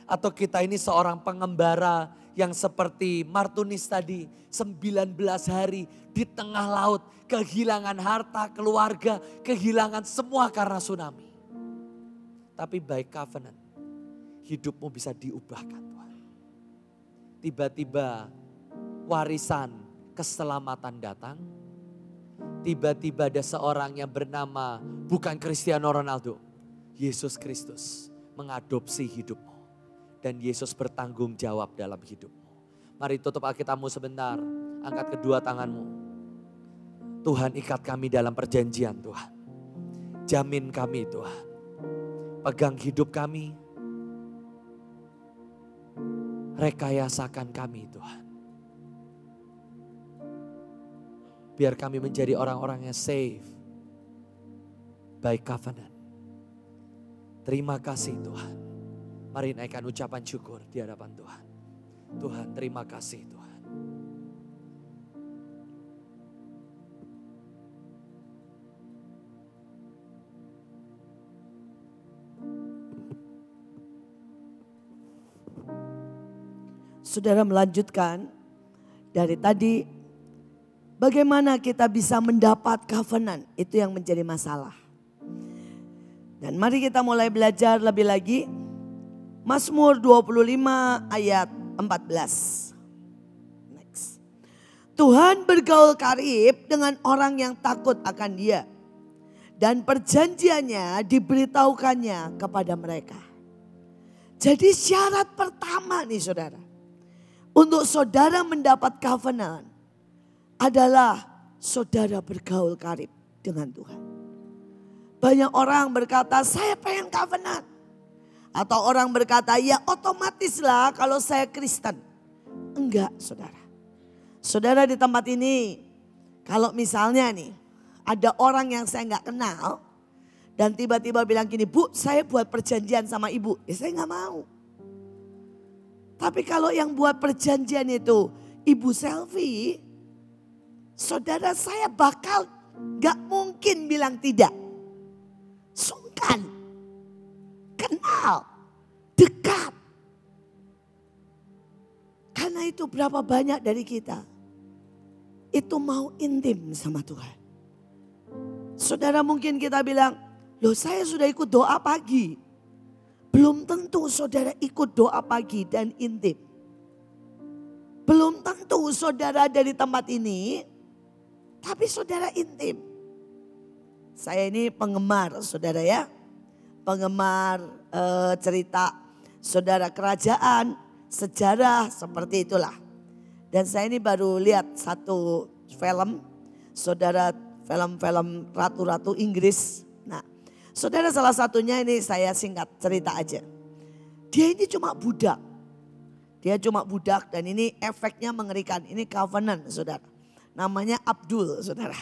Atau kita ini seorang pengembara yang seperti Martunis tadi. 19 hari di tengah laut. Kehilangan harta, keluarga, kehilangan semua karena tsunami. Tapi by covenant, hidupmu bisa diubahkan Tuhan. Tiba-tiba warisan keselamatan datang. Tiba-tiba ada seorang yang bernama bukan Cristiano Ronaldo. Yesus Kristus mengadopsi hidupmu. Dan Yesus bertanggung jawab dalam hidupmu. Mari tutup Alkitabmu sebentar. Angkat kedua tanganmu. Tuhan ikat kami dalam perjanjian Tuhan. Jamin kami Tuhan. Pegang hidup kami. Rekayasakan kami Tuhan. Biar kami menjadi orang-orang yang safe. By covenant. Terima kasih Tuhan. Mari naikkan ucapan syukur di hadapan Tuhan. Tuhan terima kasih Tuhan. Saudara melanjutkan dari tadi bagaimana kita bisa mendapat covenant, itu yang menjadi masalah. Dan mari kita mulai belajar lebih lagi. Mazmur 25 ayat 14. Next. Tuhan bergaul karib dengan orang yang takut akan Dia. Dan perjanjiannya diberitahukannya kepada mereka. Jadi syarat pertama nih saudara. Untuk saudara mendapat covenant adalah saudara bergaul karib dengan Tuhan. Banyak orang berkata saya pengen covenant. Atau orang berkata ya otomatis lah kalau saya Kristen. Enggak, saudara. Saudara di tempat ini, kalau misalnya nih ada orang yang saya nggak kenal dan tiba-tiba bilang gini, Bu, saya buat perjanjian sama ibu. Ya saya nggak mau. Tapi kalau yang buat perjanjian itu ibu Selvi, saudara saya bakal nggak mungkin bilang tidak. Sungkan, kenal, dekat. Karena itu berapa banyak dari kita itu mau intim sama Tuhan. Saudara mungkin kita bilang, loh saya sudah ikut doa pagi. Belum tentu saudara ikut doa pagi dan intim. Belum tentu saudara dari tempat ini, tapi saudara intim. Saya ini penggemar saudara ya. Penggemar cerita saudara kerajaan, sejarah seperti itulah. Dan saya ini baru lihat satu film, saudara film-film ratu-ratu Inggris. Nah, saudara salah satunya ini saya singkat cerita aja. Dia ini cuma budak. Dia cuma budak dan ini efeknya mengerikan. Ini Covenant saudara. Namanya Abdul saudara.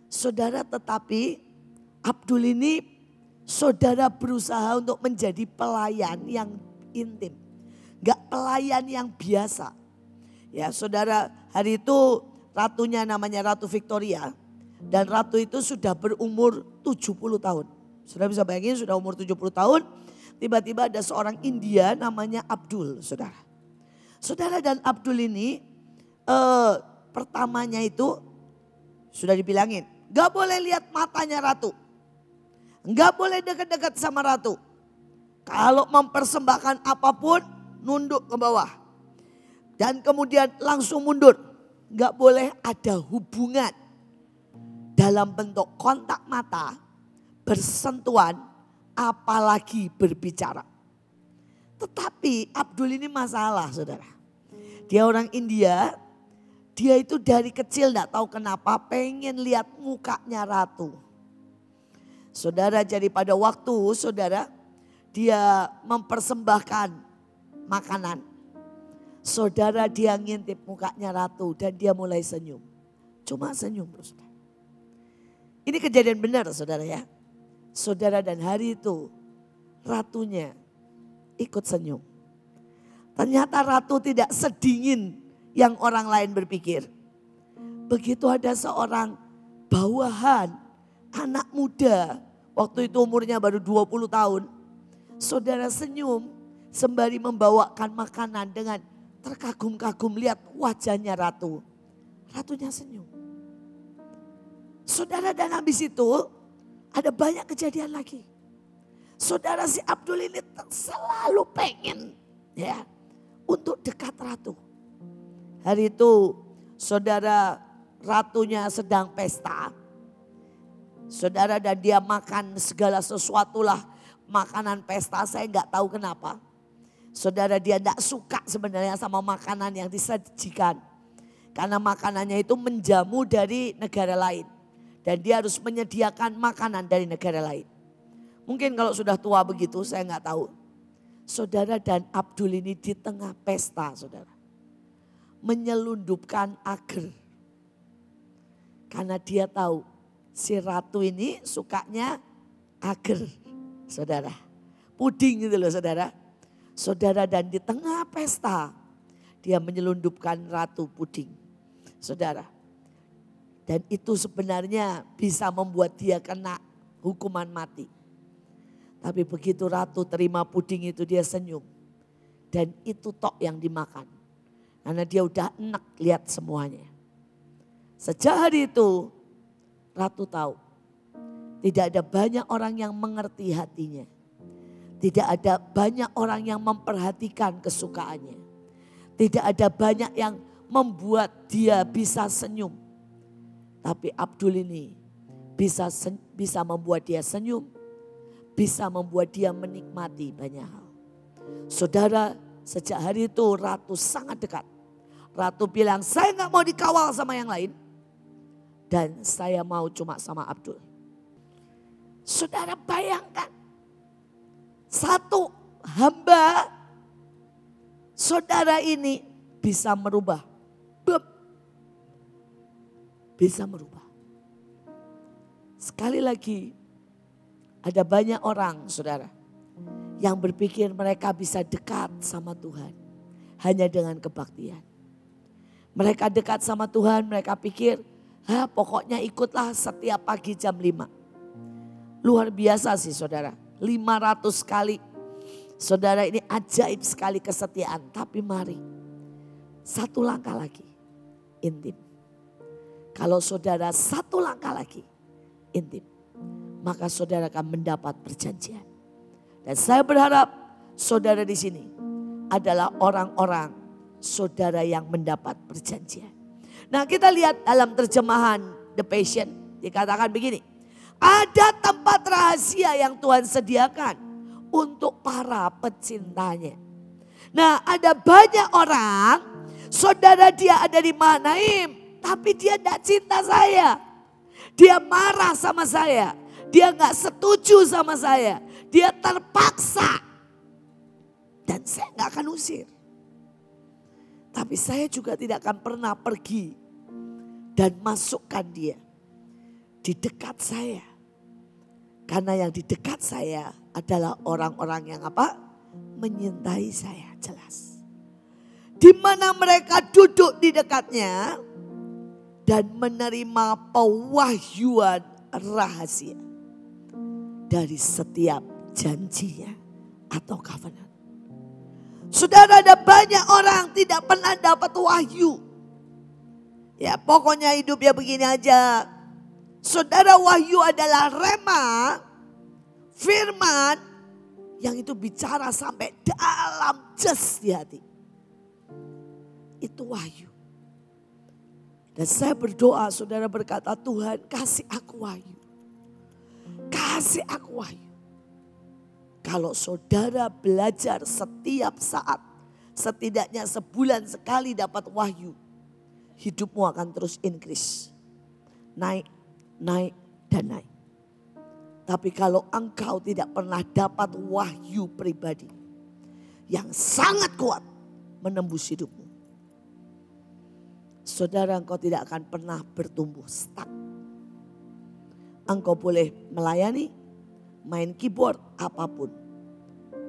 Saudara tetapi Abdul ini saudara berusaha untuk menjadi pelayan yang intim. Gak pelayan yang biasa. Ya saudara, hari itu ratunya namanya Ratu Victoria. Dan ratu itu sudah berumur 70 tahun. Saudara bisa bayangin sudah umur 70 tahun. Tiba-tiba ada seorang India namanya Abdul saudara. Saudara dan Abdul ini pertamanya itu sudah dibilangin. Gak boleh lihat matanya ratu. Gak boleh dekat-dekat sama ratu. Kalau mempersembahkan apapun nunduk ke bawah. Dan kemudian langsung mundur. Gak boleh ada hubungan dalam bentuk kontak mata, bersentuhan, apalagi berbicara. Tetapi Abdul ini masalah saudara. Dia orang India, dia itu dari kecil gak tahu kenapa pengen lihat mukanya ratu. Saudara jadi pada waktu saudara dia mempersembahkan makanan. Saudara dia ngintip mukanya ratu dan dia mulai senyum. Cuma senyum terus. Ini kejadian benar saudara ya. Saudara dan hari itu ratunya ikut senyum. Ternyata ratu tidak sedingin yang orang lain berpikir. Begitu ada seorang bawahan anak muda. Waktu itu umurnya baru 20 tahun. Saudara senyum sembari membawakan makanan dengan terkagum-kagum lihat wajahnya ratu. Ratunya senyum. Saudara dan habis itu ada banyak kejadian lagi. Saudara si Abdul ini selalu pengen ya untuk dekat ratu. Hari itu saudara ratunya sedang pesta. Saudara dan dia makan segala sesuatu lah. Makanan pesta saya nggak tahu kenapa. Saudara dia tidak suka sebenarnya sama makanan yang disajikan. Karena makanannya itu menjamu dari negara lain. Dan dia harus menyediakan makanan dari negara lain. Mungkin kalau sudah tua begitu saya nggak tahu. Saudara dan Abdul ini di tengah pesta saudara. Menyelundupkan agar. Karena dia tahu si ratu ini sukanya agar saudara. Puding gitu loh saudara. Saudara dan di tengah pesta dia menyelundupkan ratu puding. Saudara. Dan itu sebenarnya bisa membuat dia kena hukuman mati. Tapi begitu ratu terima puding itu dia senyum. Dan itu tok yang dimakan. Karena dia udah enak lihat semuanya. Sejak hari itu ratu tahu. Tidak ada banyak orang yang mengerti hatinya. Tidak ada banyak orang yang memperhatikan kesukaannya. Tidak ada banyak yang membuat dia bisa senyum. Tapi Abdul ini bisa membuat dia senyum. Bisa membuat dia menikmati banyak hal. Saudara, sejak hari itu ratu sangat dekat. Ratu bilang, saya gak mau dikawal sama yang lain. Dan saya mau cuma sama Abdul. Saudara bayangkan. Satu hamba saudara ini bisa merubah. Bisa merubah. Sekali lagi, ada banyak orang, saudara, yang berpikir mereka bisa dekat sama Tuhan hanya dengan kebaktian. Mereka dekat sama Tuhan, mereka pikir, pokoknya ikutlah setiap pagi jam 5. Luar biasa sih saudara, 500 kali. Saudara, ini ajaib sekali kesetiaan. Tapi mari, satu langkah lagi, intim. Kalau saudara satu langkah lagi, intim, maka saudara akan mendapat perjanjian. Dan saya berharap saudara di sini adalah orang-orang saudara yang mendapat perjanjian. Nah, kita lihat dalam terjemahan The Passion, dikatakan begini. Ada tempat rahasia yang Tuhan sediakan untuk para pecintanya. Nah, ada banyak orang, saudara, dia ada di Mahanaim, tapi dia tidak cinta saya. Dia marah sama saya. Dia gak setuju sama saya. Dia terpaksa. Dan saya gak akan usir. Tapi saya juga tidak akan pernah pergi dan masukkan dia di dekat saya. Karena yang di dekat saya adalah orang-orang yang apa? Menyintai saya, jelas. Di mana mereka duduk di dekatnya dan menerima pewahyuan rahasia dari setiap janjinya atau covenant. Saudara, ada banyak orang tidak pernah dapat wahyu. Ya, pokoknya hidupnya begini aja. Saudara, wahyu adalah rema, firman yang itu bicara sampai dalam jas di hati. Itu wahyu. Dan saya berdoa, saudara berkata, Tuhan kasih aku wahyu. Kasih aku wahyu. Kalau saudara belajar setiap saat, setidaknya sebulan sekali dapat wahyu, hidupmu akan terus increase. Naik, naik, dan naik. Tapi kalau engkau tidak pernah dapat wahyu pribadi yang sangat kuat menembus hidupmu, saudara, engkau tidak akan pernah bertumbuh, stuck. Engkau boleh melayani, main keyboard, apapun.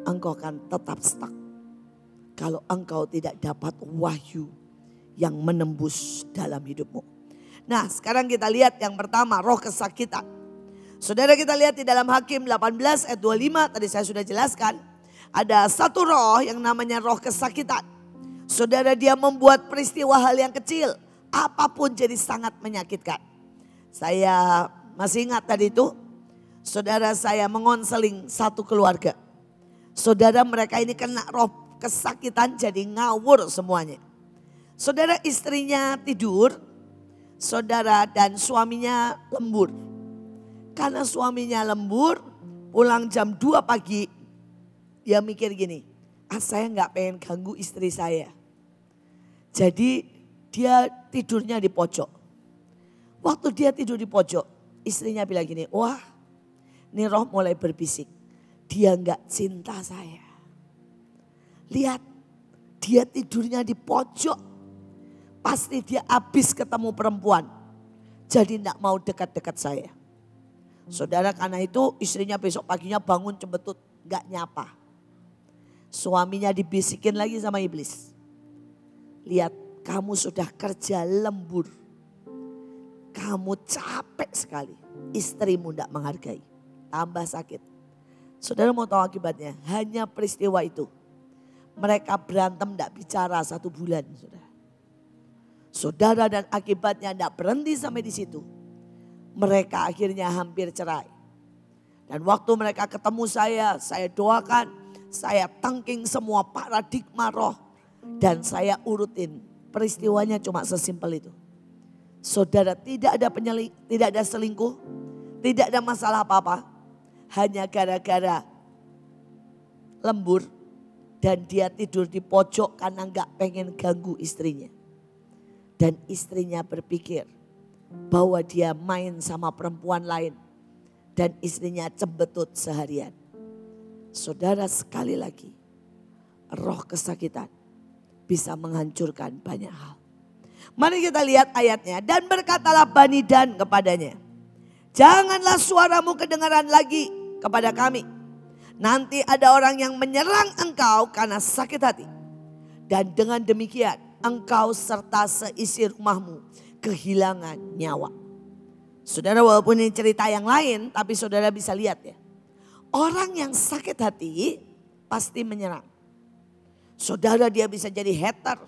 Engkau akan tetap stuck. Kalau engkau tidak dapat wahyu yang menembus dalam hidupmu. Nah, sekarang kita lihat yang pertama, roh kesakitan. Saudara, kita lihat di dalam Hakim 18 ayat 25, tadi saya sudah jelaskan. Ada satu roh yang namanya roh kesakitan. Saudara, dia membuat peristiwa hal yang kecil, apapun jadi sangat menyakitkan. Saya masih ingat tadi itu, saudara, saya mengonseling satu keluarga. Saudara, mereka ini kena roh kesakitan jadi ngawur semuanya. Saudara, istrinya tidur, saudara, dan suaminya lembur. Karena suaminya lembur, pulang jam 2 pagi, dia mikir gini, saya gak pengen ganggu istri saya. Jadi dia tidurnya di pojok. Waktu dia tidur di pojok, istrinya bilang gini, wah ini roh mulai berbisik. Dia gak cinta saya. Lihat, dia tidurnya di pojok. Pasti dia habis ketemu perempuan. Jadi gak mau dekat-dekat saya. Saudara, karena itu istrinya besok paginya bangun cembetut, gak nyapa. Suaminya dibisikin lagi sama iblis. Lihat, kamu sudah kerja lembur. Kamu capek sekali. Istrimu gak menghargai. Tambah sakit. Saudara mau tahu akibatnya? Hanya peristiwa itu. Mereka berantem gak bicara 1 bulan. Saudara, dan akibatnya gak berhenti sampai di situ. Mereka akhirnya hampir cerai. Dan waktu mereka ketemu saya doakan, saya tangking semua paradigma roh. Dan saya urutin, peristiwanya cuma sesimpel itu. Saudara, tidak ada selingkuh, tidak ada masalah apa-apa. Hanya gara-gara lembur dan dia tidur di pojok karena gak pengen ganggu istrinya. Dan istrinya berpikir bahwa dia main sama perempuan lain dan istrinya cembetut seharian. Saudara, sekali lagi, roh kesakitan bisa menghancurkan banyak hal. Mari kita lihat ayatnya. Dan berkatalah Bani Dan kepadanya, janganlah suaramu kedengaran lagi kepada kami. Nanti ada orang yang menyerang engkau karena sakit hati. Dan dengan demikian engkau serta seisi rumahmu kehilangan nyawa. Saudara, walaupun ini cerita yang lain, tapi saudara bisa lihat ya. Orang yang sakit hati pasti menyerang. Saudara, dia bisa jadi hater.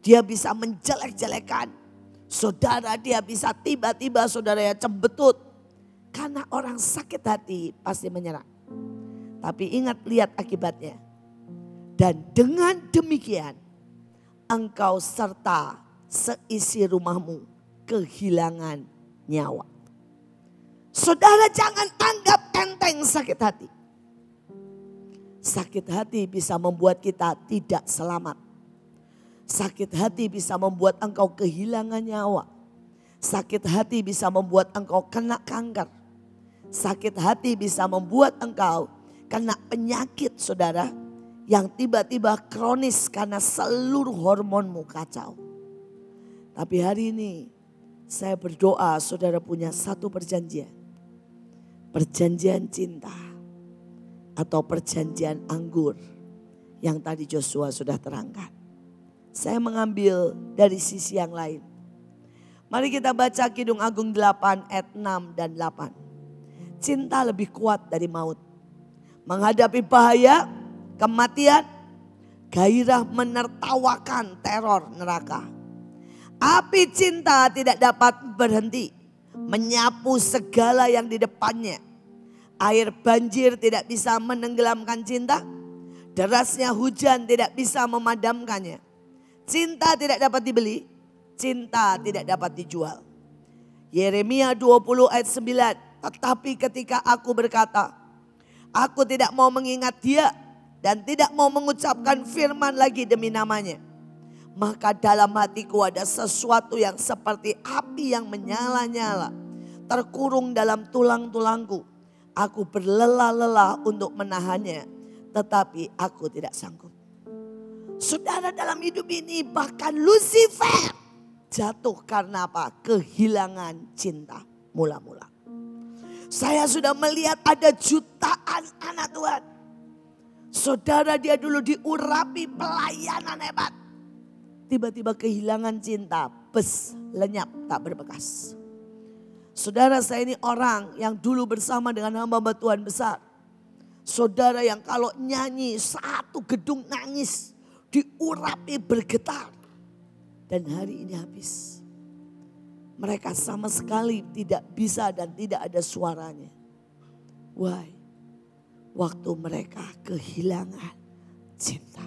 Dia bisa menjelek-jelekan. Saudara, dia bisa tiba-tiba saudara ya cembetut. Karena orang sakit hati pasti menyerang. Tapi ingat, lihat akibatnya. Dan dengan demikian engkau serta seisi rumahmu kehilangan nyawa. Saudara, jangan anggap enteng sakit hati. Sakit hati bisa membuat kita tidak selamat. Sakit hati bisa membuat engkau kehilangan nyawa. Sakit hati bisa membuat engkau kena kanker. Sakit hati bisa membuat engkau kena penyakit, saudara, yang tiba-tiba kronis karena seluruh hormonmu kacau. Tapi hari ini saya berdoa saudara punya satu perjanjian. Perjanjian cinta atau perjanjian anggur yang tadi Joshua sudah terangkan. Saya mengambil dari sisi yang lain. Mari kita baca Kidung Agung 8 ayat 6 dan 8. Cinta lebih kuat dari maut. Menghadapi bahaya, kematian, gairah menertawakan teror neraka. Api cinta tidak dapat berhenti, menyapu segala yang di depannya. Air banjir tidak bisa menenggelamkan cinta. Derasnya hujan tidak bisa memadamkannya. Cinta tidak dapat dibeli, cinta tidak dapat dijual. Yeremia 20 ayat 9. Tetapi ketika aku berkata, aku tidak mau mengingat dia dan tidak mau mengucapkan firman lagi demi namanya. Maka dalam hatiku ada sesuatu yang seperti api yang menyala-nyala, terkurung dalam tulang-tulangku. Aku berlelah-lelah untuk menahannya, tetapi aku tidak sanggup. Saudara, dalam hidup ini bahkan Lucifer jatuh karena apa? Kehilangan cinta mula-mula. Saya sudah melihat ada jutaan anak Tuhan. Saudara, dia dulu diurapi pelayanan hebat. Tiba-tiba kehilangan cinta, lenyap tak berbekas. Saudara, saya ini orang yang dulu bersama dengan hamba-hamba Tuhan besar. Saudara, yang kalau nyanyi satu gedung nangis, diurapi bergetar. Dan hari ini habis. Mereka sama sekali tidak bisa dan tidak ada suaranya. Why? Waktu mereka kehilangan cinta.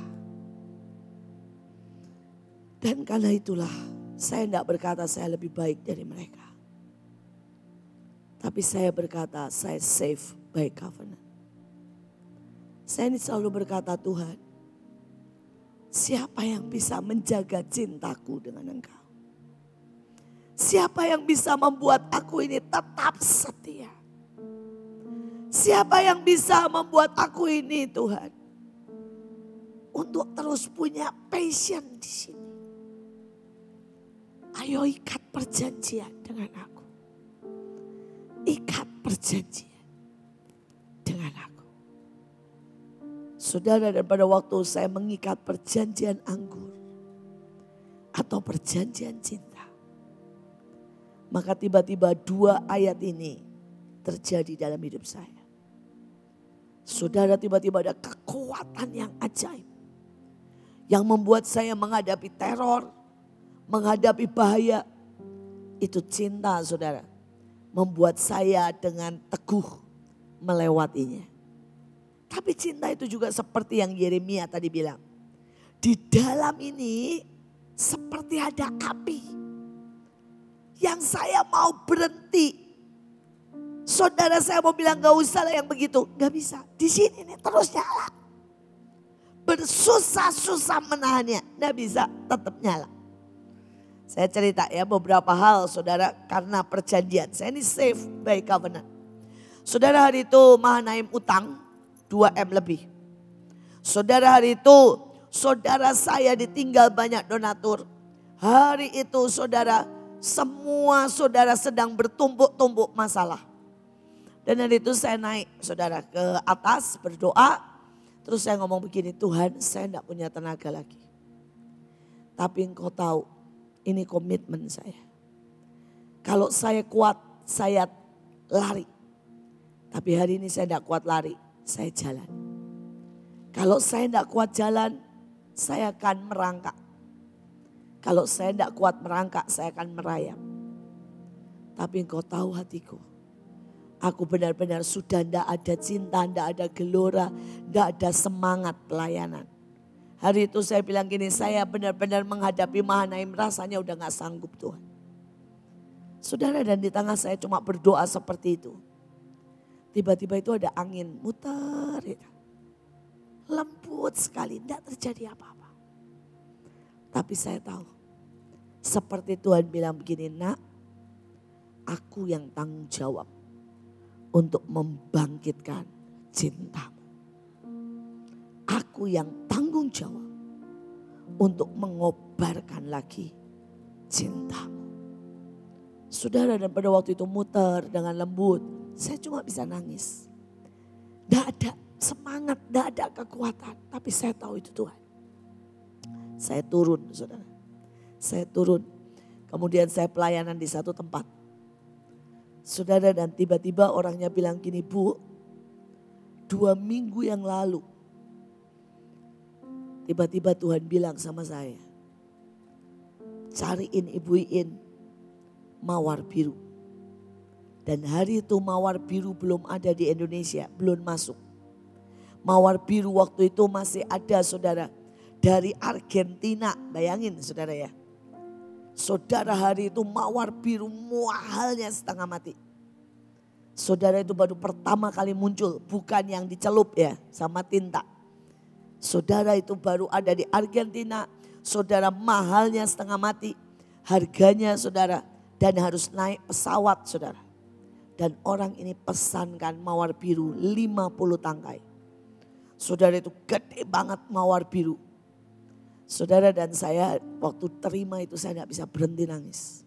Dan karena itulah saya tidak berkata saya lebih baik dari mereka. Tapi saya berkata saya saved by covenant. Saya ini selalu berkata, Tuhan, siapa yang bisa menjaga cintaku dengan Engkau? Siapa yang bisa membuat aku ini tetap setia? Siapa yang bisa membuat aku ini, Tuhan, untuk terus punya passion di sini? Ayo ikat perjanjian dengan aku. Ikat perjanjian dengan aku. Saudara, dan pada waktu saya mengikat perjanjian anggur atau perjanjian cinta, maka tiba-tiba dua ayat ini terjadi dalam hidup saya. Saudara, tiba-tiba ada kekuatan yang ajaib. Yang membuat saya menghadapi teror, menghadapi bahaya. Itu cinta, saudara. Membuat saya dengan teguh melewatinya. Tapi cinta itu juga seperti yang Yeremia tadi bilang. Di dalam ini seperti ada api. Yang saya mau berhenti. Saudara, saya mau bilang gak usah lah yang begitu. Gak bisa. Di sini nih terus nyala. Bersusah-susah menahannya. Gak bisa, tetap nyala. Saya cerita ya beberapa hal, saudara, karena perjanjian. Saya ini saved by covenant. Saudara, hari itu Mahanaim utang 2M lebih. Saudara, hari itu saudara saya ditinggal banyak donatur. Hari itu saudara, semua saudara sedang bertumpuk-tumpuk masalah. Dan hari itu saya naik saudara ke atas berdoa. Terus saya ngomong begini, Tuhan saya tidak punya tenaga lagi. Tapi Engkau tahu ini komitmen saya. Kalau saya kuat saya lari. Tapi hari ini saya tidak kuat lari, saya jalan. Kalau saya tidak kuat jalan, saya akan merangkak. Kalau saya tidak kuat merangkak, saya akan merayap. Tapi Engkau tahu hatiku. Aku benar-benar sudah tidak ada cinta, tidak ada gelora, tidak ada semangat pelayanan. Hari itu saya bilang gini, saya benar-benar menghadapi Mahanaim rasanya udah gak sanggup Tuhan. Saudara, dan di tengah saya cuma berdoa seperti itu. Tiba-tiba itu ada angin muter. Lembut sekali, tidak terjadi apa-apa. Tapi saya tahu, seperti Tuhan bilang begini, nak, aku yang tanggung jawab untuk membangkitkan cintamu. Aku yang tanggung jawab untuk mengobarkan lagi cintamu. Saudara, dan pada waktu itu muter dengan lembut, saya cuma bisa nangis. Tidak ada semangat, tidak ada kekuatan, tapi saya tahu itu Tuhan. Saya turun saudara, saya turun. Kemudian saya pelayanan di satu tempat. Saudara, dan tiba-tiba orangnya bilang gini, Bu, 2 minggu yang lalu. Tiba-tiba Tuhan bilang sama saya, cariin Ibu Iin mawar biru. Dan hari itu mawar biru belum ada di Indonesia, belum masuk. Mawar biru waktu itu masih ada saudara, dari Argentina, bayangin saudara ya. Saudara, hari itu mawar biru mahalnya setengah mati. Saudara, itu baru pertama kali muncul, bukan yang dicelup ya sama tinta. Saudara, itu baru ada di Argentina. Saudara, mahalnya setengah mati. Harganya saudara, dan harus naik pesawat saudara. Dan orang ini pesankan mawar biru 50 tangkai. Saudara, itu gede banget mawar biru. Saudara, dan saya waktu terima itu saya tidak bisa berhenti nangis.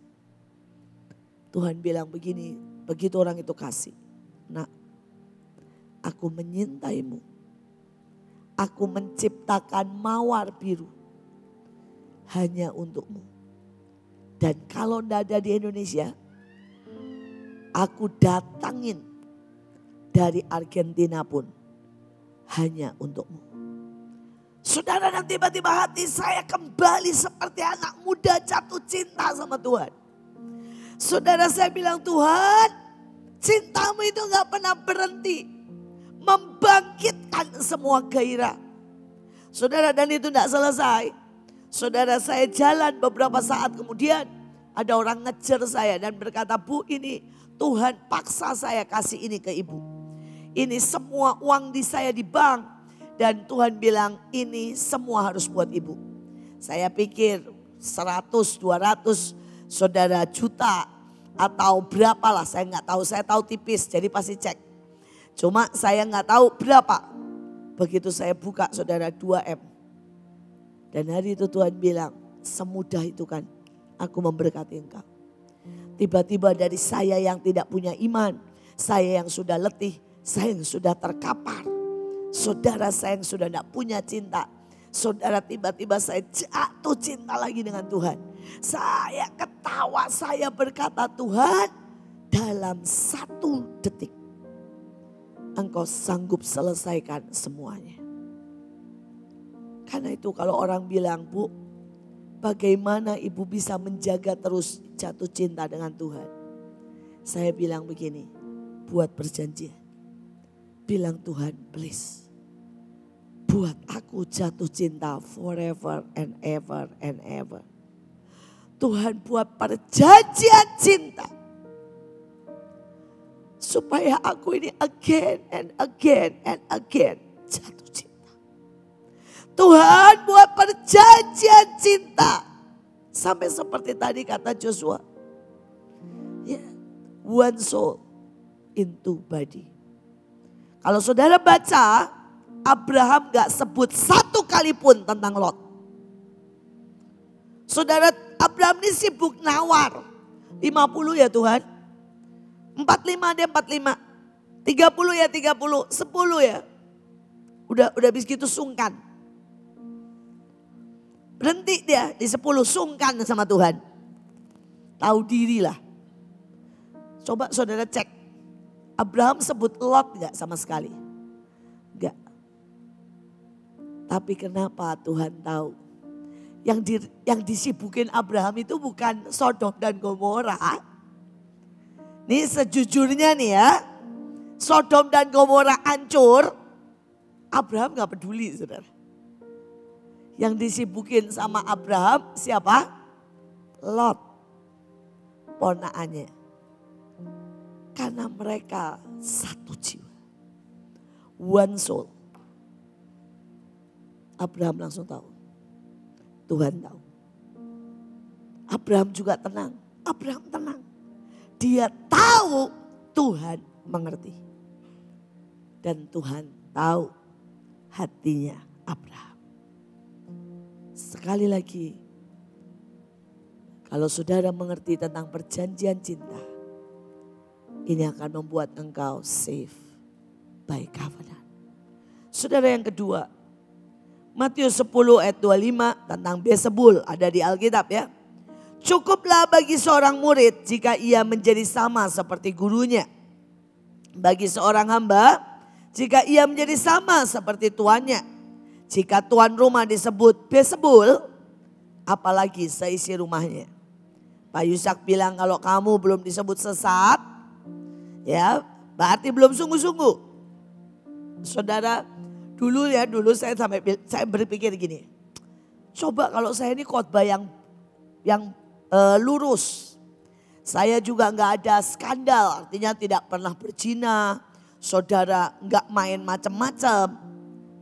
Tuhan bilang begini, begitu orang itu kasih. Nak, aku menyintaimu. Aku menciptakan mawar biru hanya untukmu. Dan kalau tidak ada di Indonesia, aku datangin dari Argentina pun hanya untukmu. Saudara, dan tiba-tiba hati saya kembali seperti anak muda jatuh cinta sama Tuhan. Saudara, saya bilang, Tuhan, cintamu itu gak pernah berhenti. Membangkitkan semua gairah. Saudara, dan itu gak selesai. Saudara, saya jalan beberapa saat kemudian. Ada orang ngejar saya dan berkata, Bu, ini Tuhan paksa saya kasih ini ke ibu. Ini semua uang di saya di bank. Dan Tuhan bilang ini semua harus buat ibu. Saya pikir 100, 200 saudara juta atau berapalah, saya nggak tahu. Saya tahu tipis, jadi pasti cek. Cuma saya nggak tahu berapa. Begitu saya buka saudara 2M. Dan hari itu Tuhan bilang, semudah itu kan aku memberkati engkau. Tiba-tiba dari saya yang tidak punya iman, saya yang sudah letih, saya yang sudah terkapar. Saudara, saya yang sudah tidak punya cinta. Saudara, tiba-tiba saya jatuh cinta lagi dengan Tuhan. Saya ketawa, saya berkata, Tuhan, dalam 1 detik Engkau sanggup selesaikan semuanya. Karena itu kalau orang bilang, Bu, bagaimana ibu bisa menjaga terus jatuh cinta dengan Tuhan? Saya bilang begini, buat perjanjian. Bilang, Tuhan, please, buat aku jatuh cinta forever and ever and ever. Tuhan, buat perjanjian cinta. Supaya aku ini again and again and again jatuh cinta. Tuhan, buat perjanjian cinta. Sampai seperti tadi kata Joshua. Yeah, one soul into body. Kalau saudara baca Abraham gak sebut satu kali pun tentang Lot. Saudara, Abraham ini sibuk nawar. 50 ya Tuhan. 45 deh 45. 30 ya 30. 10 ya. Udah habis gitu sungkan. Berhenti dia di 10, sungkan sama Tuhan. Tahu diri lah. Coba saudara cek. Abraham sebut Lot gak sama sekali? Enggak. Tapi kenapa Tuhan tahu? Yang disibukin Abraham itu bukan Sodom dan Gomora. Nih sejujurnya nih ya. Sodom dan Gomora hancur. Abraham gak peduli saudara. Yang disibukin sama Abraham siapa? Lot. Ponakannya. Karena mereka satu jiwa. One soul. Abraham langsung tahu. Tuhan tahu. Abraham juga tenang. Abraham tenang. Dia tahu Tuhan mengerti. Dan Tuhan tahu hatinya Abraham. Sekali lagi. Kalau saudara mengerti tentang perjanjian cinta. Ini akan membuat engkau safe by covenant. Saudara yang kedua. Matius 10 ayat 25 tentang Bezebul ada di Alkitab ya. Cukuplah bagi seorang murid jika ia menjadi sama seperti gurunya. Bagi seorang hamba jika ia menjadi sama seperti tuannya. Jika tuan rumah disebut Bezebul, apalagi seisi rumahnya. Pak Yusak bilang kalau kamu belum disebut sesat, ya berarti belum sungguh-sungguh. Saudara, dulu saya berpikir gini. Coba kalau saya ini khotbah yang lurus. Saya juga nggak ada skandal, artinya tidak pernah berzina. Saudara nggak main macam-macam.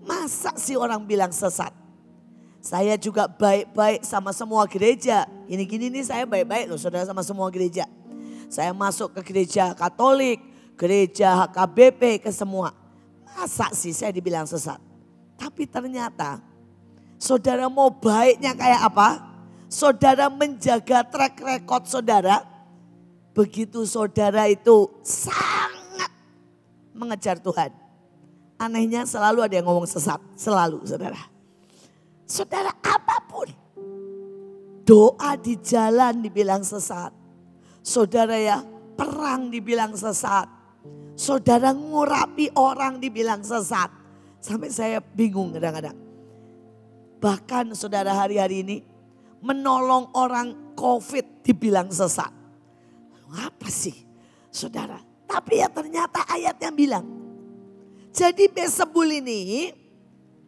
Masa sih orang bilang sesat? Saya juga baik-baik sama semua gereja. Gini-gini nih saya baik-baik loh saudara sama semua gereja. Saya masuk ke gereja Katolik, gereja HKBP, ke semua. Masa sih saya dibilang sesat? Tapi ternyata saudara mau baiknya kayak apa? Saudara menjaga track record saudara. Begitu saudara itu sangat mengejar Tuhan. Anehnya selalu ada yang ngomong sesat. Selalu saudara. Saudara apapun. Doa di jalan dibilang sesat. Saudara ya perang dibilang sesat. Saudara ngurapi orang dibilang sesat. Sampai saya bingung kadang-kadang. Bahkan saudara hari-hari ini menolong orang COVID dibilang sesat. Apa sih saudara? Tapi ya ternyata ayatnya bilang. Jadi Bezebul ini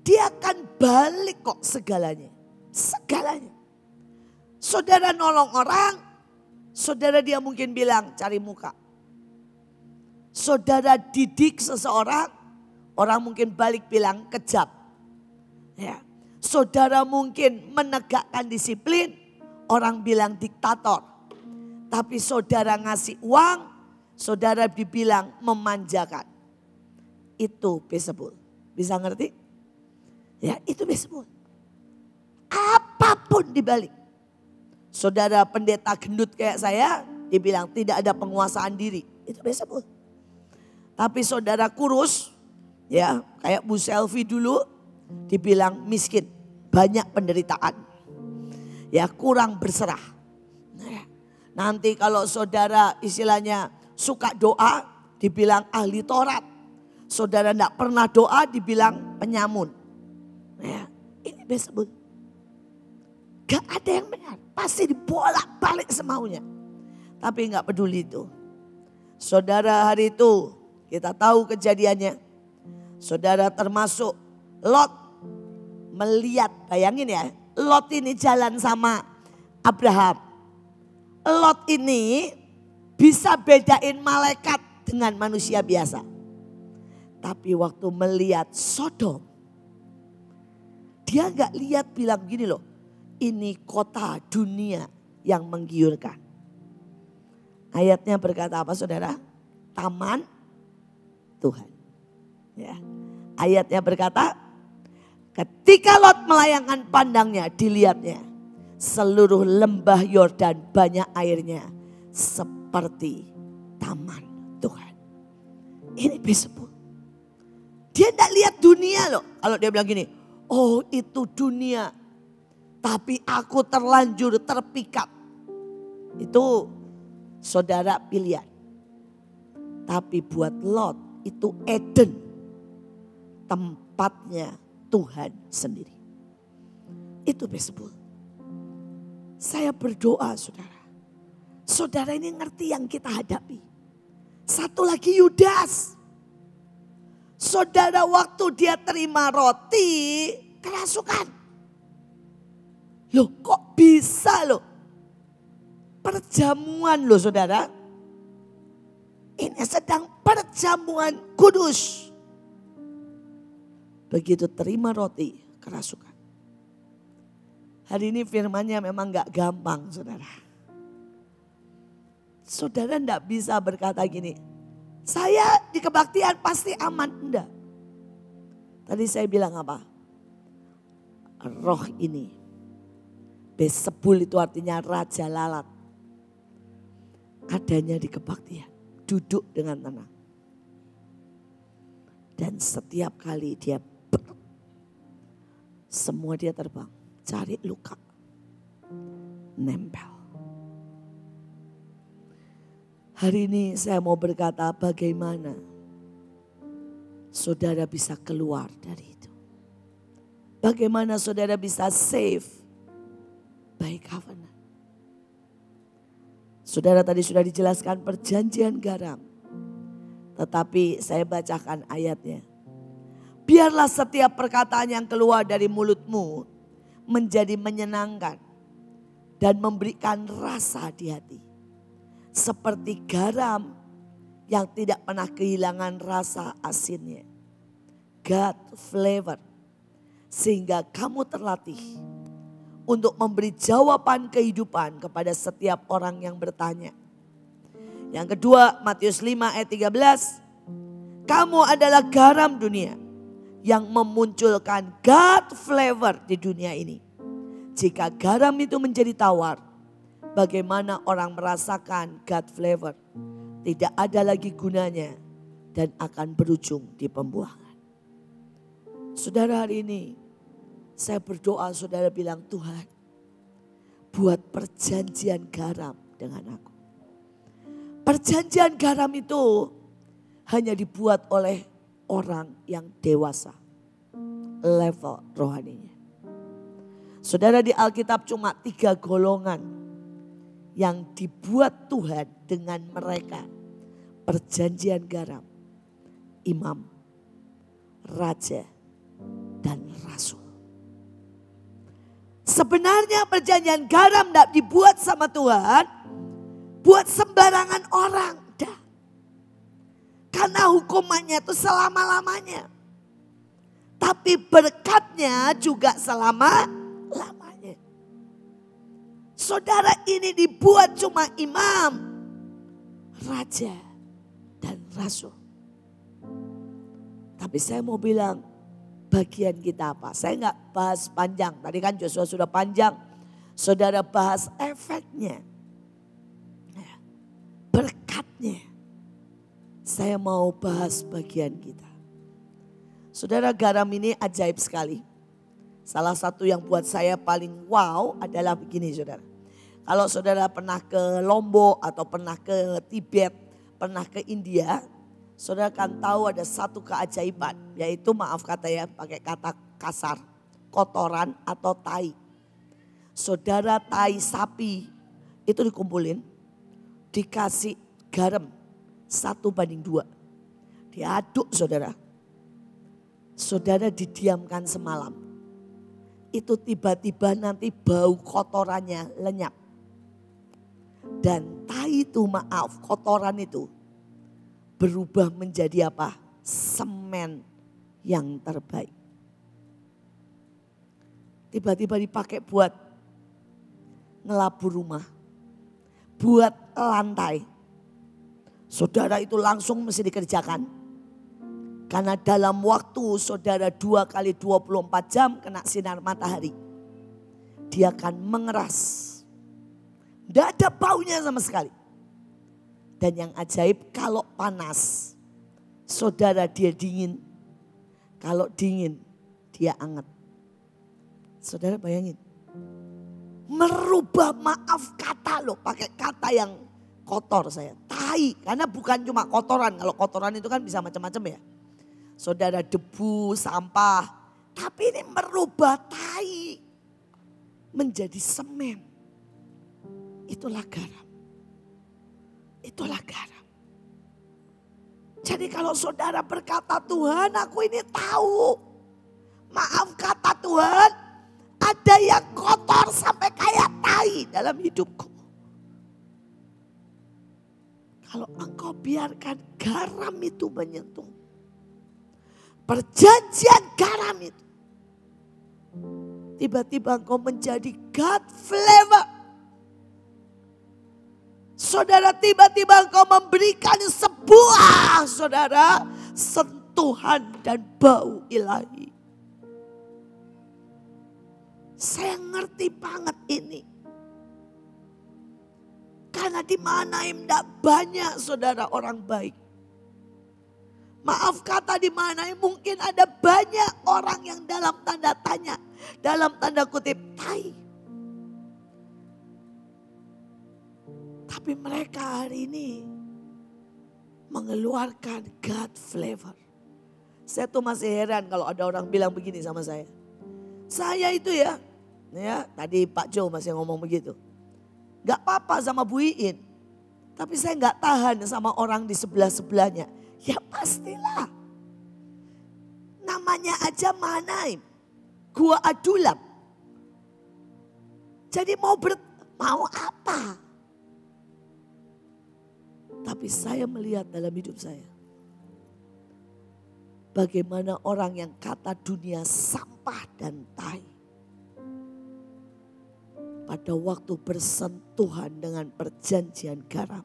dia akan balik kok segalanya. Segalanya. Saudara nolong orang, saudara dia mungkin bilang cari muka. Saudara didik seseorang, orang mungkin balik bilang kejam. Ya. Saudara mungkin menegakkan disiplin, orang bilang diktator. Tapi saudara ngasih uang, saudara dibilang memanjakan. Itu Bezebul. Bisa ngerti? Ya itu Bezebul. Apapun dibalik. Saudara pendeta gendut kayak saya, dibilang tidak ada penguasaan diri. Itu Bezebul. Tapi saudara kurus, ya kayak Bu Selfie dulu, dibilang miskin, banyak penderitaan. Ya kurang berserah. Nanti kalau saudara istilahnya suka doa, dibilang ahli Taurat. Saudara tidak pernah doa, dibilang penyamun. Ya, ini Bezebul. Gak ada yang benar, pasti dibolak-balik semaunya. Tapi gak peduli itu. Saudara hari itu kita tahu kejadiannya. Saudara termasuk Lot melihat, bayangin ya, Lot ini jalan sama Abraham. Lot ini bisa bedain malaikat dengan manusia biasa. Tapi waktu melihat Sodom, dia gak lihat bilang gini loh, ini kota dunia yang menggiurkan. Ayatnya berkata apa saudara? Taman Tuhan. Ya. Ayatnya berkata, ketika Lot melayangkan pandangnya, dilihatnya seluruh lembah Yordan banyak airnya seperti taman Tuhan. Ini peaceful. Dia tidak lihat dunia loh. Kalau dia bilang gini, oh itu dunia, tapi aku terlanjur terpikat. Itu saudara pilihan. Tapi buat Lot itu Eden, tempatnya Tuhan sendiri. Itu peaceful. Saya berdoa saudara. Saudara ini ngerti yang kita hadapi. Satu lagi Yudas. Saudara waktu dia terima roti kerasukan. Loh kok bisa loh. Perjamuan loh saudara. Ini sedang perjamuan kudus. Begitu terima roti kerasukan. Hari ini firmannya memang gak gampang saudara. Saudara gak bisa berkata gini, saya di kebaktian pasti aman. Enggak. Tadi saya bilang apa? Roh ini. Beelzebul itu artinya raja lalat. Adanya di kebaktian. Duduk dengan tenang. Dan setiap kali dia semua dia terbang. Cari luka. Nempel. Hari ini saya mau berkata bagaimana saudara bisa keluar dari itu. Bagaimana saudara bisa save by covenant. Saudara tadi sudah dijelaskan perjanjian garam. Tetapi saya bacakan ayatnya. Biarlah setiap perkataan yang keluar dari mulutmu menjadi menyenangkan dan memberikan rasa di hati. Seperti garam yang tidak pernah kehilangan rasa asinnya. God flavor. Sehingga kamu terlatih untuk memberi jawaban kehidupan kepada setiap orang yang bertanya. Yang kedua, Matius 5 ayat 13. Kamu adalah garam dunia yang memunculkan God flavor di dunia ini. Jika garam itu menjadi tawar, bagaimana orang merasakan God flavor? Tidak ada lagi gunanya dan akan berujung di pembuangan. Saudara, hari ini saya berdoa saudara bilang, Tuhan buat perjanjian garam dengan aku. Perjanjian garam itu hanya dibuat oleh orang yang dewasa. Level rohaninya. Saudara, di Alkitab cuma 3 golongan yang dibuat Tuhan dengan mereka. Perjanjian garam, imam, raja, dan rasul. Sebenarnya perjanjian garam tidak dibuat sama Tuhan, buat sembarangan orang. Dah. Karena hukumannya itu selama-lamanya. Tapi berkatnya juga selama-lamanya. Saudara, ini dibuat cuma imam, raja, dan rasul. Tapi saya mau bilang, bagian kita apa? Saya nggak bahas panjang. Tadi kan Joshua sudah panjang. Saudara bahas efeknya. Berkatnya. Saya mau bahas bagian kita. Saudara, garam ini ajaib sekali. Salah satu yang buat saya paling wow adalah begini saudara. Kalau saudara pernah ke Lombok atau pernah ke Tibet, pernah ke India, saudara kan tahu ada satu keajaiban, yaitu maaf kata ya, pakai kata kasar, kotoran atau tai. Saudara, tai sapi itu dikumpulin, dikasih garam 1:2. Diaduk saudara. Saudara didiamkan semalam. Itu tiba-tiba nanti bau kotorannya lenyap. Dan tai itu maaf, kotoran itu berubah menjadi apa? Semen yang terbaik. Tiba-tiba dipakai buat ngelabur rumah. Buat lantai. Saudara, itu langsung mesti dikerjakan. Karena dalam waktu saudara 2 kali 24 jam kena sinar matahari, dia akan mengeras. Tidak ada baunya sama sekali. Dan yang ajaib, kalau panas, saudara dia dingin. Kalau dingin, dia hangat. Saudara bayangin. Merubah, maaf kata loh, pakai kata yang kotor saya. Tai, karena bukan cuma kotoran. Kalau kotoran itu kan bisa macam-macam ya. Saudara debu, sampah. Tapi ini merubah tai menjadi semen. Itulah garam. Itulah garam. Jadi kalau saudara berkata, Tuhan aku ini tahu. Maaf kata Tuhan, ada yang kotor sampai kayak tai dalam hidupku. Kalau engkau biarkan garam itu menyentuh. Perjanjian garam itu. Tiba-tiba engkau menjadi God flavor. Saudara, tiba-tiba engkau memberikan sebuah, saudara, sentuhan dan bau ilahi. Saya ngerti banget ini. Karena di Mahanaim tidak banyak saudara orang baik. Maaf kata di Mahanaim mungkin ada banyak orang yang dalam tanda tanya, dalam tanda kutip tai. Tapi mereka hari ini mengeluarkan God flavor. Saya tuh masih heran kalau ada orang bilang begini sama saya. Saya itu ya tadi Pak Jo masih ngomong begitu. Gak apa-apa sama Bu Iin. Tapi saya gak tahan sama orang di sebelah-sebelahnya. Ya pastilah. Namanya aja Mahanaim. Gua Adulam. Jadi mau apa? Tapi saya melihat dalam hidup saya. Bagaimana orang yang kata dunia sampah dan tai. Pada waktu bersentuhan dengan perjanjian garam.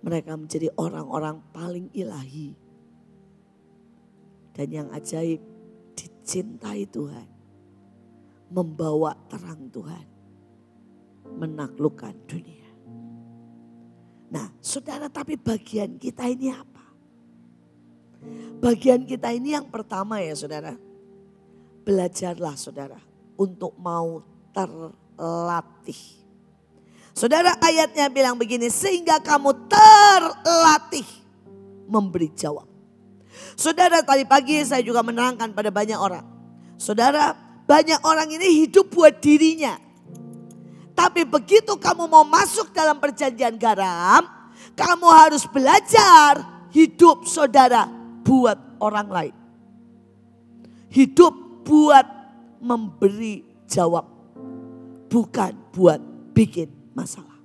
Mereka menjadi orang-orang paling ilahi. Dan yang ajaib, dicintai Tuhan. Membawa terang Tuhan. Menaklukkan dunia. Nah saudara, tapi bagian kita ini apa? Bagian kita ini yang pertama ya saudara. Belajarlah saudara untuk mau terlatih. Saudara, ayatnya bilang begini, sehingga kamu terlatih memberi jawab. Saudara, tadi pagi saya juga menerangkan pada banyak orang. Saudara, banyak orang ini hidup buat dirinya. Tapi begitu kamu mau masuk dalam perjanjian garam, kamu harus belajar hidup saudara buat orang lain. Hidup buat memberi jawab. Bukan buat bikin masalah.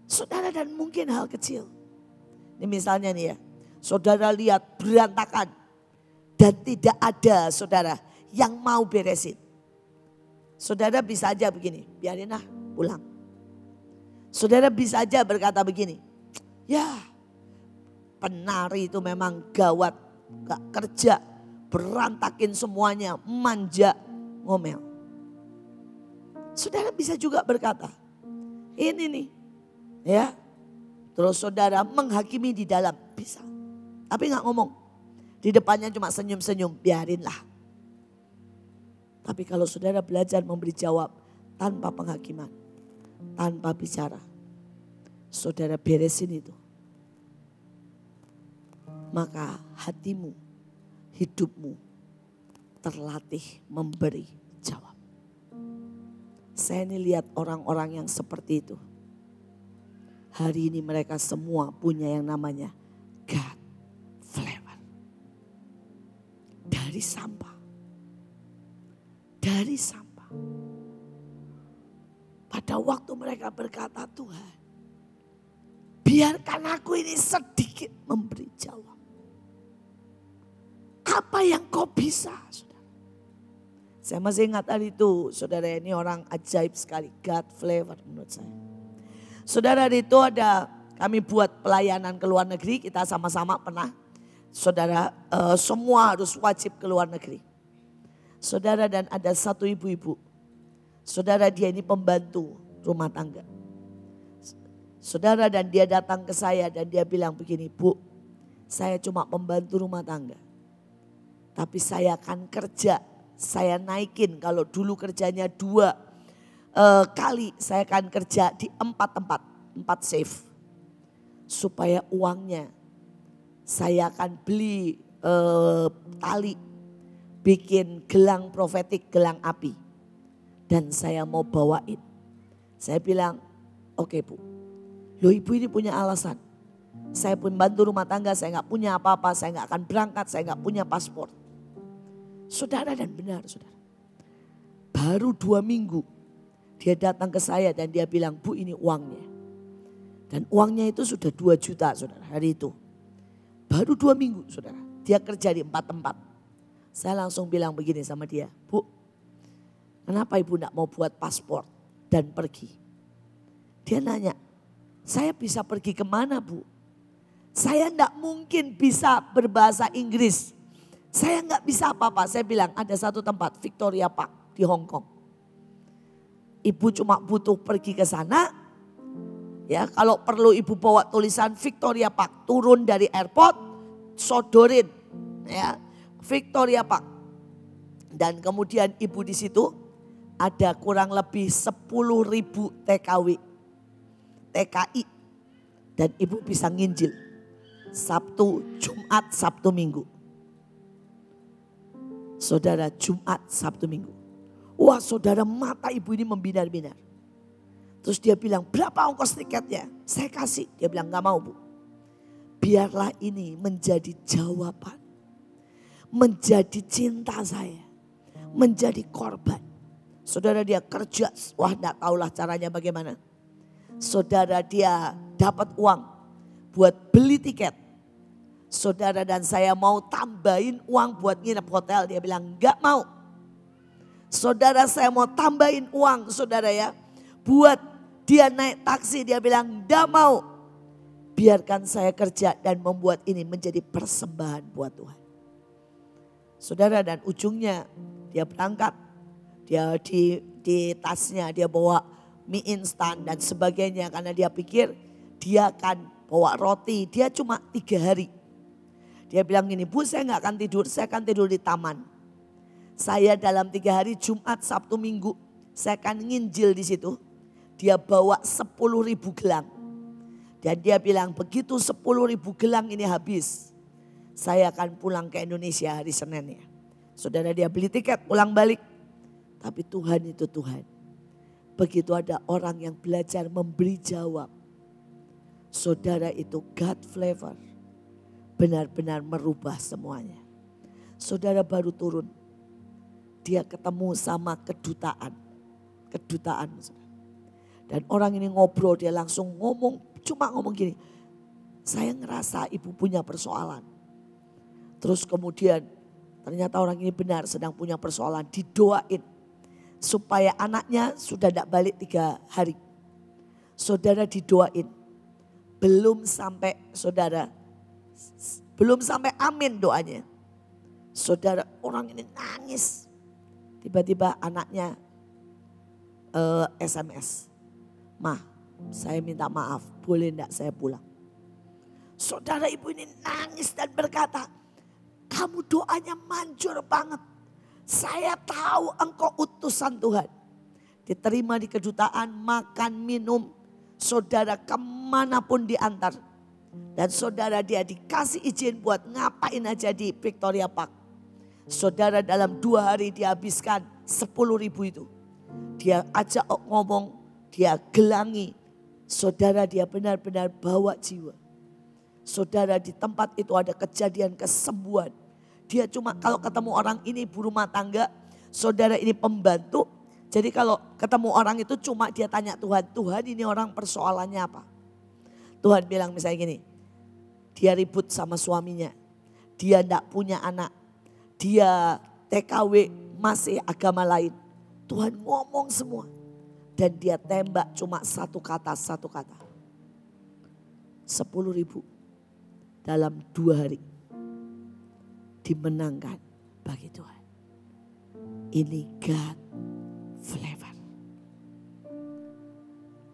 Saudara, dan mungkin hal kecil. Ini misalnya nih ya. Saudara lihat berantakan. Dan tidak ada saudara yang mau beresin. Saudara bisa aja begini. Biarin lah pulang. Saudara bisa aja berkata begini. Ya penari itu memang gawat. Gak kerja. Berantakin semuanya. Manja. Ngomel. Saudara bisa juga berkata, ini nih, ya. Terus saudara menghakimi di dalam, bisa. Tapi gak ngomong. Di depannya cuma senyum-senyum, biarinlah. Tapi kalau saudara belajar memberi jawab tanpa penghakiman, tanpa bicara, saudara beresin itu. Maka hatimu, hidupmu terlatih memberi jawab. Saya ini lihat orang-orang yang seperti itu. Hari ini mereka semua punya yang namanya God flavor. Dari sampah. Dari sampah. Pada waktu mereka berkata, Tuhan, biarkan aku ini sedikit memberi jawab. Apa yang kau bisa, saudara? Saya masih ingat hari itu, saudara, ini orang ajaib sekali. God flavor menurut saya. Saudara, itu ada kami buat pelayanan ke luar negeri, kita sama-sama pernah. Saudara, semua harus wajib ke luar negeri. Saudara, dan ada satu ibu-ibu. Saudara, dia ini pembantu rumah tangga. Saudara, dan dia datang ke saya dan dia bilang begini, Bu, saya cuma pembantu rumah tangga. Tapi saya akan kerja, saya naikin, kalau dulu kerjanya 2 kali, saya akan kerja di 4 tempat, 4 shift. Supaya uangnya saya akan beli tali, bikin gelang profetik, gelang api. Dan saya mau bawain. Saya bilang, oke Bu. Loh, ibu ini punya alasan. Saya pun bantu rumah tangga, saya gak punya apa-apa, saya gak akan berangkat, saya gak punya paspor. Saudara, dan benar saudara. Baru 2 minggu dia datang ke saya dan dia bilang, Bu, ini uangnya. Dan uangnya itu sudah 2 juta saudara hari itu. Baru 2 minggu saudara. Dia kerja di 4 tempat. Saya langsung bilang begini sama dia. Bu, kenapa ibu gak mau buat paspor dan pergi? Dia nanya, saya bisa pergi kemana Bu? Saya gak mungkin bisa berbahasa Inggris. Saya gak bisa apa-apa. Saya bilang ada satu tempat, Victoria Park di Hong Kong. Ibu cuma butuh pergi ke sana. Ya, kalau perlu ibu bawa tulisan Victoria Park, turun dari airport, sodorin, ya, Victoria Park. Dan kemudian ibu di situ ada kurang lebih 10.000 TKI. Dan ibu bisa nginjil Sabtu, Jumat, Sabtu, Minggu. Saudara, Jumat, Sabtu, Minggu. Wah saudara, mata ibu ini membinar-binar. Terus dia bilang, berapa ongkos tiketnya? Saya kasih. Dia bilang, gak mau Bu. Biarlah ini menjadi jawaban. Menjadi cinta saya. Menjadi korban. Saudara, dia kerja. Wah, gak tahulah caranya bagaimana. Saudara, dia dapat uang buat beli tiket. Saudara, dan saya mau tambahin uang buat nginep hotel. Dia bilang, gak mau. Saudara, saya mau tambahin uang, saudara ya. Buat dia naik taksi, dia bilang, "Nggak mau. Biarkan saya kerja dan membuat ini menjadi persembahan buat Tuhan." Saudara, dan ujungnya dia berangkat. Dia di tasnya dia bawa mie instan dan sebagainya. Karena dia pikir dia akan bawa roti. Dia cuma 3 hari. Dia bilang gini, Bu, saya nggak akan tidur, saya akan tidur di taman. Saya dalam 3 hari, Jumat, Sabtu, Minggu, saya akan nginjil di situ. Dia bawa 10.000 gelang. Dan dia bilang begitu 10.000 gelang ini habis, saya akan pulang ke Indonesia hari Senin ya. Saudara, dia beli tiket pulang balik. Tapi Tuhan itu Tuhan. Begitu ada orang yang belajar memberi jawab. Saudara, itu God flavor. Benar-benar merubah semuanya. Saudara, baru turun. Dia ketemu sama kedutaan. Kedutaan saudara. Dan orang ini ngobrol, dia langsung ngomong, cuma ngomong gini. Saya ngerasa ibu punya persoalan. Terus kemudian ternyata orang ini benar sedang punya persoalan. Didoain supaya anaknya sudah tidak balik 3 hari. Saudara, didoain. Belum sampai saudara, belum sampai amin doanya. Saudara, orang ini nangis. Tiba-tiba anaknya SMS. "Ma, saya minta maaf, boleh enggak saya pulang?" Saudara, ibu ini nangis dan berkata, "Kamu doanya manjur banget. Saya tahu engkau utusan Tuhan." Diterima di kedutaan, makan, minum. Saudara, kemanapun diantar. Dan saudara, dia dikasih izin buat ngapain aja di Victoria Park. Saudara, dalam 2 hari dihabiskan 10.000 itu. Dia ajak ngomong, dia gelangi. Saudara, dia benar-benar bawa jiwa. Saudara, di tempat itu ada kejadian kesembuhan. Dia cuma kalau ketemu orang ini ibu rumah tangga, saudara ini pembantu. Jadi kalau ketemu orang itu cuma dia tanya Tuhan, "Tuhan, ini orang persoalannya apa?" Tuhan bilang misalnya gini, dia ribut sama suaminya. Dia enggak punya anak. Dia TKW masih agama lain. Tuhan ngomong semua. Dan dia tembak cuma satu kata. 10.000 dalam 2 hari. Dimenangkan bagi Tuhan. Ini God flavor.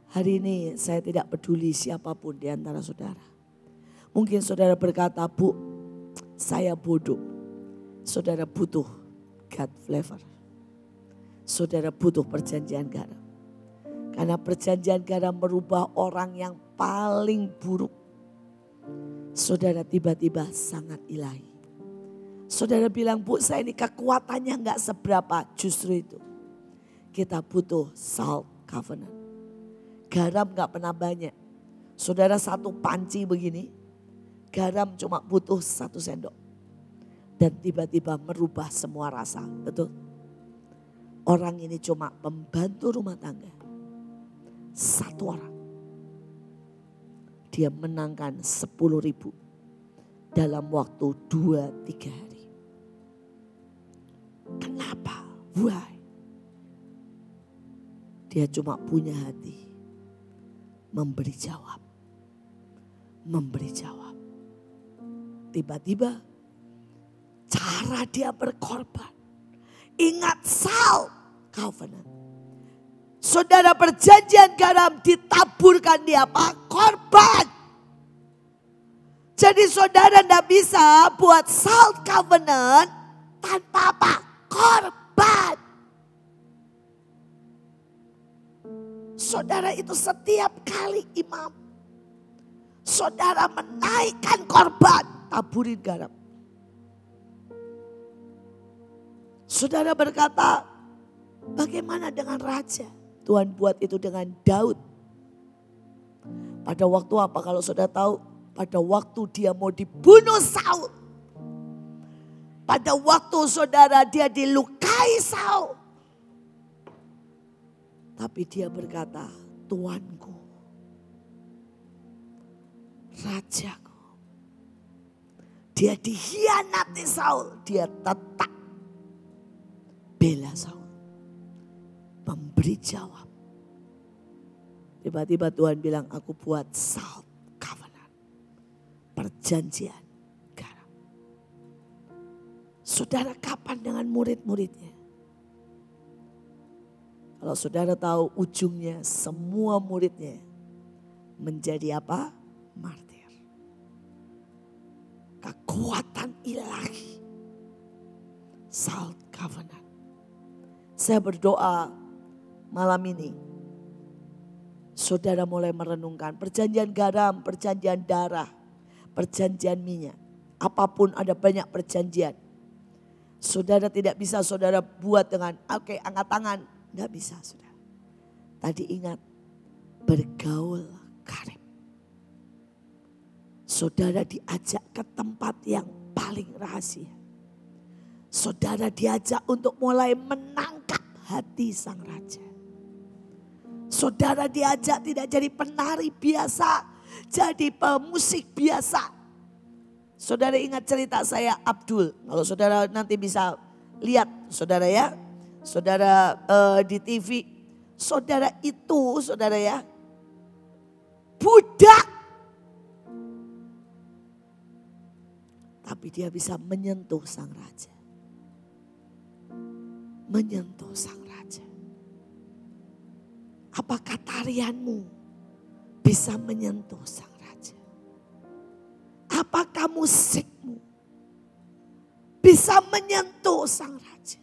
Hari ini saya tidak peduli siapapun di antara saudara. Mungkin saudara berkata, Bu, saya bodoh. Saudara butuh God flavor. Saudara butuh perjanjian garam. Karena perjanjian garam merubah orang yang paling buruk. Saudara tiba-tiba sangat ilahi. Saudara bilang, Bu, saya ini kekuatannya gak seberapa. Justru itu. Kita butuh salt covenant. Garam gak pernah banyak. Saudara satu panci begini, garam cuma butuh 1 sendok. Dan tiba-tiba merubah semua rasa. Betul? Orang ini cuma pembantu rumah tangga. 1 orang. Dia menangkan 10.000 dalam waktu 2-3 hari. Kenapa? Why? Dia cuma punya hati. Memberi jawab. Memberi jawab. Tiba-tiba cara dia berkorban. Ingat salt covenant. Saudara, perjanjian garam ditaburkan di apa? Korban. Jadi saudara tidak bisa buat salt covenant tanpa apa? Korban. Saudara, itu setiap kali imam, saudara menaikkan korban, taburin garam. Saudara berkata, bagaimana dengan raja? Tuhan buat itu dengan Daud. Pada waktu apa kalau saudara tahu? Pada waktu dia mau dibunuh Saul. Pada waktu saudara dia dilukai Saul. Tapi dia berkata, Tuanku, Rajaku. Dia dikhianati Saul, dia tetap bela Saul. Memberi jawab. Tiba-tiba Tuhan bilang, aku buat salt covenant. Perjanjian garam. Saudara, kapan dengan murid-muridnya? Kalau saudara tahu ujungnya semua muridnya menjadi apa? Martir. Kekuatan ilahi. Salt covenant. Saya berdoa malam ini. Saudara mulai merenungkan perjanjian garam, perjanjian darah, perjanjian minyak. Apapun ada banyak perjanjian. Saudara tidak bisa saudara buat dengan oke, angkat tangan. Tidak bisa saudara. Tadi ingat bergaul karib. Saudara diajak ke tempat yang paling rahasia. Saudara diajak untuk mulai menangkap hati sang raja. Saudara diajak tidak jadi penari biasa, jadi pemusik biasa. Saudara ingat cerita saya Abdul. Kalau saudara nanti bisa lihat saudara ya. Saudara di TV. Saudara itu saudara ya. Budak. Tapi dia bisa menyentuh sang raja. Menyentuh sang raja. Apakah tarianmu bisa menyentuh sang raja? Apakah musikmu bisa menyentuh sang raja?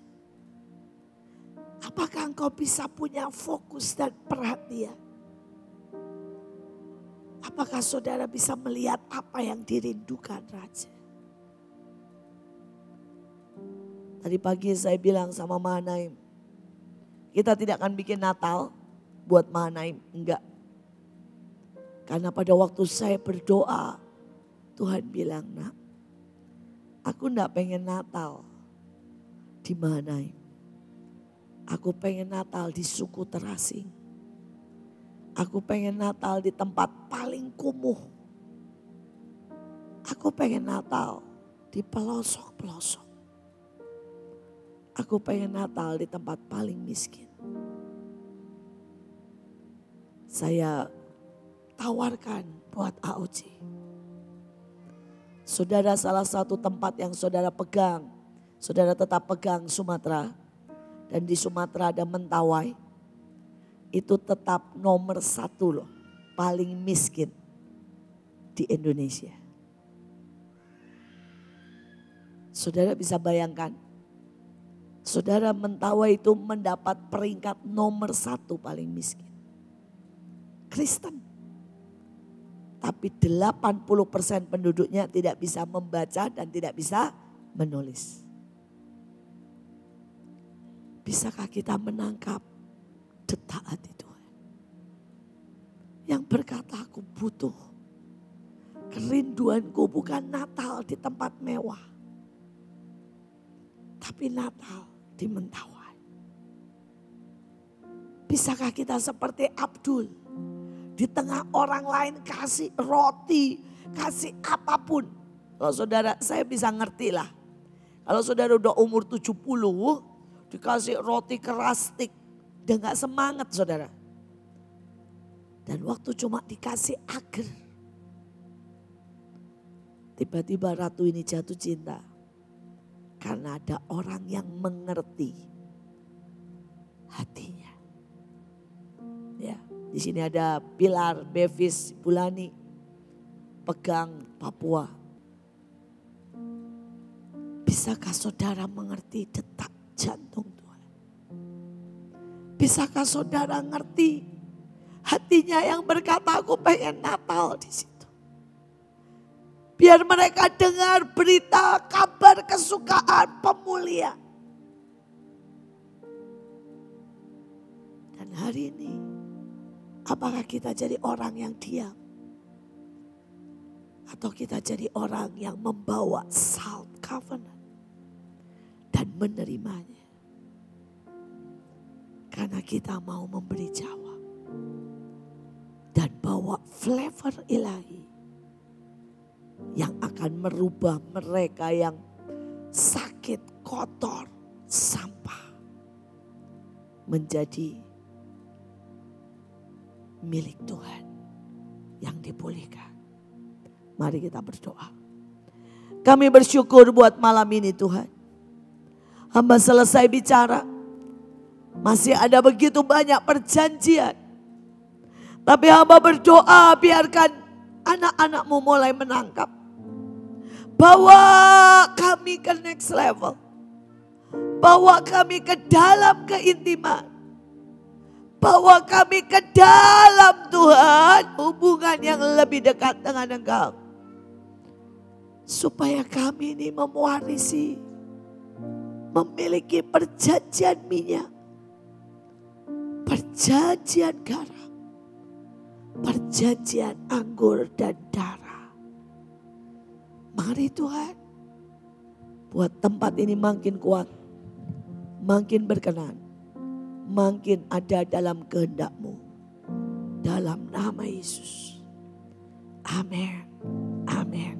Apakah engkau bisa punya fokus dan perhatian? Apakah saudara bisa melihat apa yang dirindukan raja? Tadi pagi saya bilang sama Mahanaim, kita tidak akan bikin Natal buat Mahanaim, enggak. Karena pada waktu saya berdoa, Tuhan bilang, nak, aku enggak pengen Natal di Mahanaim. Aku pengen Natal di suku terasing. Aku pengen Natal di tempat paling kumuh. Aku pengen Natal di pelosok-pelosok. Aku pengen Natal di tempat paling miskin. Saya tawarkan buat AOC. Saudara, salah satu tempat yang saudara pegang, saudara tetap pegang Sumatera. Dan di Sumatera ada Mentawai. Itu tetap nomor 1 loh, paling miskin di Indonesia. Saudara bisa bayangkan, saudara, Mentawai itu mendapat peringkat nomor 1 paling miskin. Kristen. Tapi 80% penduduknya tidak bisa membaca dan tidak bisa menulis. Bisakah kita menangkap detak hati Tuhan? Yang berkata, aku butuh. Kerinduanku bukan Natal di tempat mewah. Tapi Natal di Mentawai. Bisakah kita seperti Abdul? Di tengah orang lain kasih roti, kasih apapun. Kalau saudara, saya bisa ngerti lah. Kalau saudara udah umur 70, dikasih roti kerastik, udah gak semangat saudara. Dan waktu cuma dikasih agar, tiba-tiba ratu ini jatuh cinta. Karena ada orang yang mengerti hatinya. Ya, di sini ada Pilar, Bevis, Bulani, pegang Papua. Bisakah saudara mengerti detak jantung Tuhan? Bisakah saudara ngerti hatinya yang berkata, aku pengen Natal di situ. Biar mereka dengar berita, kabar kesukaan, pemulihan. Dan hari ini, apakah kita jadi orang yang diam? Atau kita jadi orang yang membawa salt covenant dan menerimanya? Karena kita mau memberi jawab. Dan bawa flavor ilahi yang akan merubah mereka yang sakit, kotor, sampah menjadi milik Tuhan yang dipulihkan. Mari kita berdoa. Kami bersyukur buat malam ini Tuhan. Hamba selesai bicara. Masih ada begitu banyak perjanjian. Tapi hamba berdoa biarkan anak-anakmu mulai menangkap. Bawa kami ke next level. Bawa kami ke dalam keintiman. Bawa kami ke dalam Tuhan hubungan yang lebih dekat dengan Engkau. Supaya kami ini mewarisi, memiliki perjanjian minyak, perjanjian garam, perjanjian anggur dan darah. Mari Tuhan, buat tempat ini makin kuat, makin berkenan, makin ada dalam kehendak-Mu. Dalam nama Yesus. Amin. Amin.